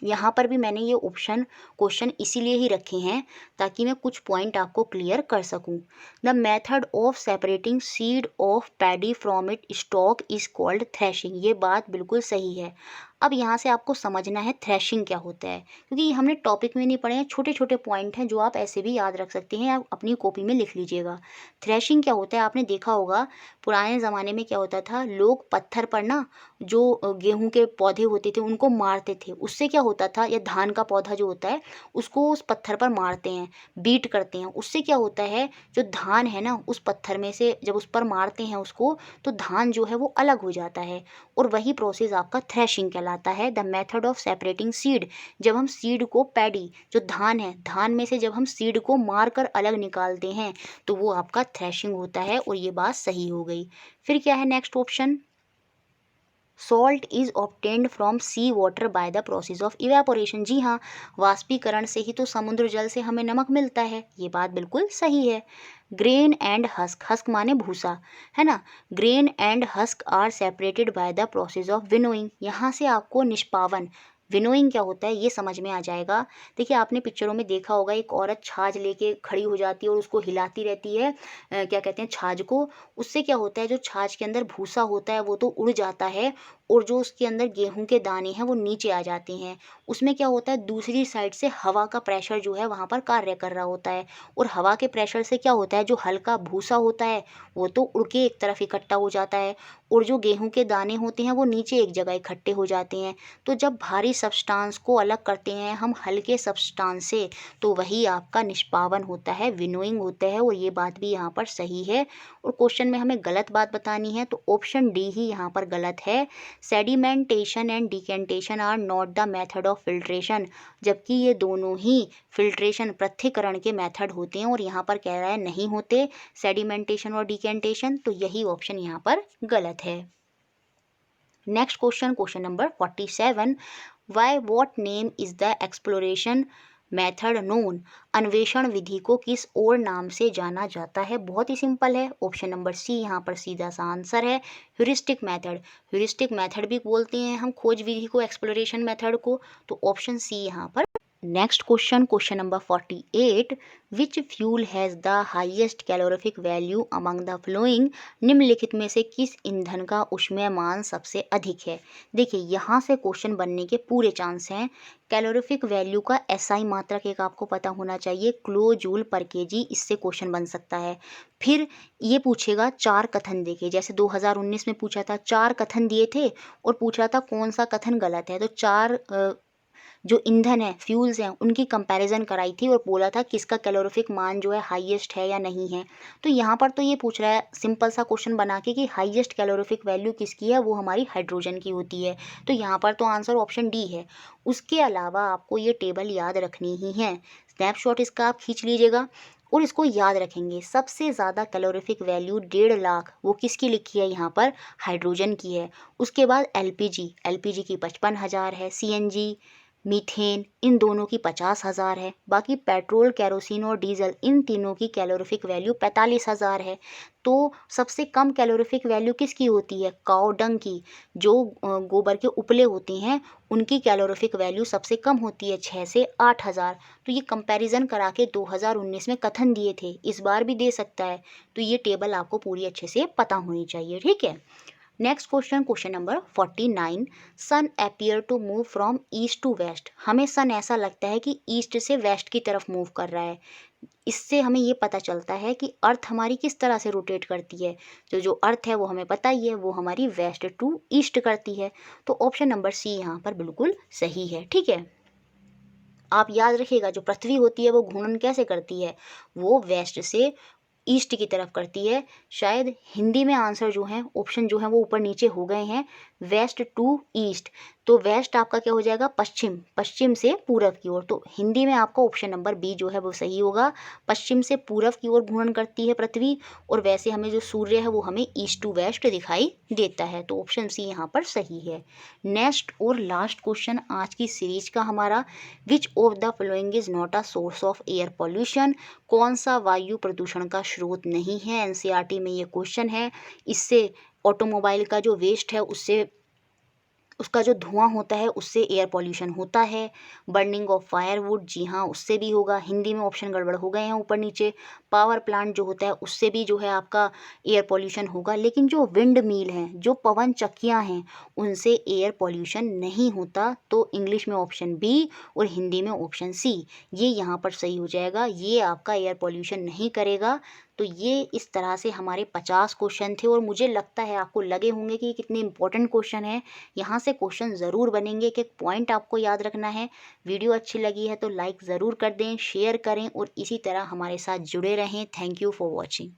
B: यहाँ पर भी मैंने ये क्वेश्चन इसीलिए ही रखे हैं ताकि मैं कुछ पॉइंट आपको क्लियर कर सकूँ। The method of separating seed of paddy from it stock is called threshing. ये बात बिल्कुल सही है। अब यहाँ से आपको समझना है थ्रेशिंग क्या होता है, क्योंकि हमने टॉपिक में नहीं पढ़े हैं, छोटे छोटे पॉइंट हैं जो आप ऐसे भी याद रख सकते हैं, आप अपनी कॉपी में लिख लीजिएगा। थ्रेशिंग क्या होता है, आपने देखा होगा पुराने ज़माने में क्या होता था, लोग पत्थर पर ना जो गेहूं के पौधे होते थे उनको मारते थे। उससे क्या होता था, या धान का पौधा जो होता है उसको उस पत्थर पर मारते हैं, बीट करते हैं। उससे क्या होता है, जो धान है ना, उस पत्थर में से जब उस पर मारते हैं उसको, तो धान जो है वो अलग हो जाता है। और वही प्रोसेस आपका थ्रेशिंग कहलाता है। The method of separating seed, जब हम सीड को, पैडी जो धान है, धान में से जब हम सीड को मार कर अलग निकालते हैं तो वो आपका थ्रेशिंग होता है। और ये बात सही हो गई। फिर क्या है next option, salt is obtained from sea water by the process of evaporation. जी हाँ, वाष्पीकरण से ही तो समुद्र जल से हमें नमक मिलता है। ये बात बिल्कुल सही है। ग्रेन एंड हस्क, हस्क माने भूसा, है ना, grain and husk are separated by the process of winnowing. यहाँ से आपको निष्पावन, विनोइंग क्या होता है ये समझ में आ जाएगा। देखिए आपने पिक्चरों में देखा होगा एक औरत छाछ लेके खड़ी हो जाती है और उसको हिलाती रहती है, क्या कहते हैं, छाछ को। उससे क्या होता है, जो छाछ के अंदर भूसा होता है वो तो उड़ जाता है और जो उसके अंदर गेहूं के दाने हैं वो नीचे आ जाते हैं। उसमें क्या होता है, दूसरी साइड से हवा का प्रेशर जो है वहाँ पर कार्य कर रहा होता है और हवा के प्रेशर से क्या होता है, जो हल्का भूसा होता है वो तो उड़ के एक तरफ इकट्ठा हो जाता है और जो गेहूं के दाने होते हैं वो नीचे एक जगह इकट्ठे हो जाते हैं। तो जब भारी सब्सटेंस को अलग करते हैं हम हल्के सब्सटेंस से, तो वही आपका निष्पावन होता है, विनोइंग होता है, और ये बात भी यहाँ पर सही है। और क्वेश्चन में हमें गलत बात बतानी है तो ऑप्शन डी ही यहाँ पर गलत है। Sedimentation and decantation are not the method of filtration, जबकि ये दोनों ही फिल्ट्रेशन पृथक्करण के मेथड होते हैं और यहाँ पर कह रहा है नहीं होते सेडिमेंटेशन और डिकेंटेशन, तो यही ऑप्शन यहाँ पर गलत है। Next question, question number 47, by what name is the exploration method known, अन्वेषण विधि को किस और नाम से जाना जाता है। बहुत ही सिंपल है, ऑप्शन नंबर सी यहाँ पर सीधा सा आंसर है, ह्यूरिस्टिक मेथड। ह्यूरिस्टिक मेथड भी बोलते हैं हम खोज विधि को, एक्सप्लोरेशन मेथड को, तो ऑप्शन सी यहाँ पर। Next question, question number 48, which fuel has the highest calorific value among the flowing, निम्नलिखित में से किस ईंधन का ऊष्मीयमान सबसे अधिक है। देखिए यहाँ से क्वेश्चन बनने के पूरे चांस हैं। कैलोरीफिक वैल्यू का एसआई मात्रक एक आपको पता होना चाहिए, किलो जूल पर केजी, इससे क्वेश्चन बन सकता है। फिर ये पूछेगा चार कथन देके, जैसे 2019 में पूछा था, चार कथन दिए थे और पूछ रहा था कौन सा कथन गलत है, तो चार जो ईंधन है, फ्यूल्स हैं, उनकी कंपैरिजन कराई थी और बोला था किसका कैलोरीफिक मान जो है हाईएस्ट है या नहीं है। तो यहाँ पर तो ये पूछ रहा है सिंपल सा क्वेश्चन बना के कि हाईएस्ट कैलोरीफिक वैल्यू किसकी है, वो हमारी हाइड्रोजन की होती है। तो यहाँ पर तो आंसर ऑप्शन डी है। उसके अलावा आपको ये टेबल याद रखनी ही है, स्नैपशॉट इसका आप खींच लीजिएगा और इसको याद रखेंगे। सबसे ज़्यादा कैलोरीफिक वैल्यू 1.5 लाख वो किसकी लिखी है, यहाँ पर हाइड्रोजन की है। उसके बाद एलपीजी की 55,000 है, सीएनजी, मीथेन, इन दोनों की 50,000 है। बाकी पेट्रोल, केरोसिन और डीजल, इन तीनों की कैलोरीफिक वैल्यू 45,000 है। तो सबसे कम कैलोरीफिक वैल्यू किसकी होती है, काऊ डंग की, जो गोबर के उपले होते हैं उनकी कैलोरीफिक वैल्यू सबसे कम होती है, 6 से 8,000। तो ये कंपैरिजन करा के 2019 में कथन दिए थे, इस बार भी दे सकता है। तो ये टेबल आपको पूरी अच्छे से पता होनी चाहिए, ठीक है। Next question, question number 49, sun appear to move from east to west, हमें सन ऐसा लगता है कि ईस्ट से वेस्ट की तरफ मूव कर रहा है। इससे हमें ये पता चलता है कि अर्थ हमारी किस तरह से रोटेट करती है। तो जो अर्थ है वो हमें पता ही है, वो हमारी वेस्ट टू ईस्ट करती है। तो ऑप्शन नंबर सी यहाँ पर बिल्कुल सही है, ठीक है। आप याद रखिएगा जो पृथ्वी होती है वो घूर्णन कैसे करती है, वो वेस्ट से ईस्ट की तरफ करती है। शायद हिंदी में आंसर जो है, ऑप्शन जो है वो ऊपर नीचे हो गए हैं, वेस्ट टू ईस्ट। तो वेस्ट आपका क्या हो जाएगा, पश्चिम, पश्चिम से पूरब की ओर। तो हिंदी में आपका ऑप्शन नंबर बी जो है वो सही होगा, पश्चिम से पूरब की ओर घूर्णन करती है पृथ्वी, और वैसे हमें जो सूर्य है वो हमें ईस्ट टू वेस्ट दिखाई देता है। तो ऑप्शन सी यहाँ पर सही है। नेक्स्ट और लास्ट क्वेश्चन आज की सीरीज का हमारा, विच of the following is not a source of air pollution, कौन सा वायु प्रदूषण का स्रोत नहीं है। एनसीईआरटी में ये क्वेश्चन है। इससे ऑटोमोबाइल का जो वेस्ट है उससे, उसका जो धुआं होता है उससे एयर पॉल्यूशन होता है। बर्निंग ऑफ फायरवुड, जी हाँ उससे भी होगा। हिंदी में ऑप्शन गड़बड़ हो गए हैं ऊपर नीचे। पावर प्लांट जो होता है उससे भी जो है आपका एयर पॉल्यूशन होगा। लेकिन जो विंड मिल हैं, जो पवन चक्कियाँ हैं, उनसे एयर पॉल्यूशन नहीं होता। तो इंग्लिश में ऑप्शन बी और हिंदी में ऑप्शन सी, ये यहाँ पर सही हो जाएगा। ये आपका एयर पॉल्यूशन नहीं करेगा। तो ये इस तरह से हमारे 50 क्वेश्चन थे और मुझे लगता है आपको लगे होंगे कि कितने इंपॉर्टेंट क्वेश्चन है। यहाँ से क्वेश्चन ज़रूर बनेंगे, एक एक पॉइंट आपको याद रखना है। वीडियो अच्छी लगी है तो लाइक ज़रूर कर दें, शेयर करें और इसी तरह हमारे साथ जुड़े रहें। Thank you for watching.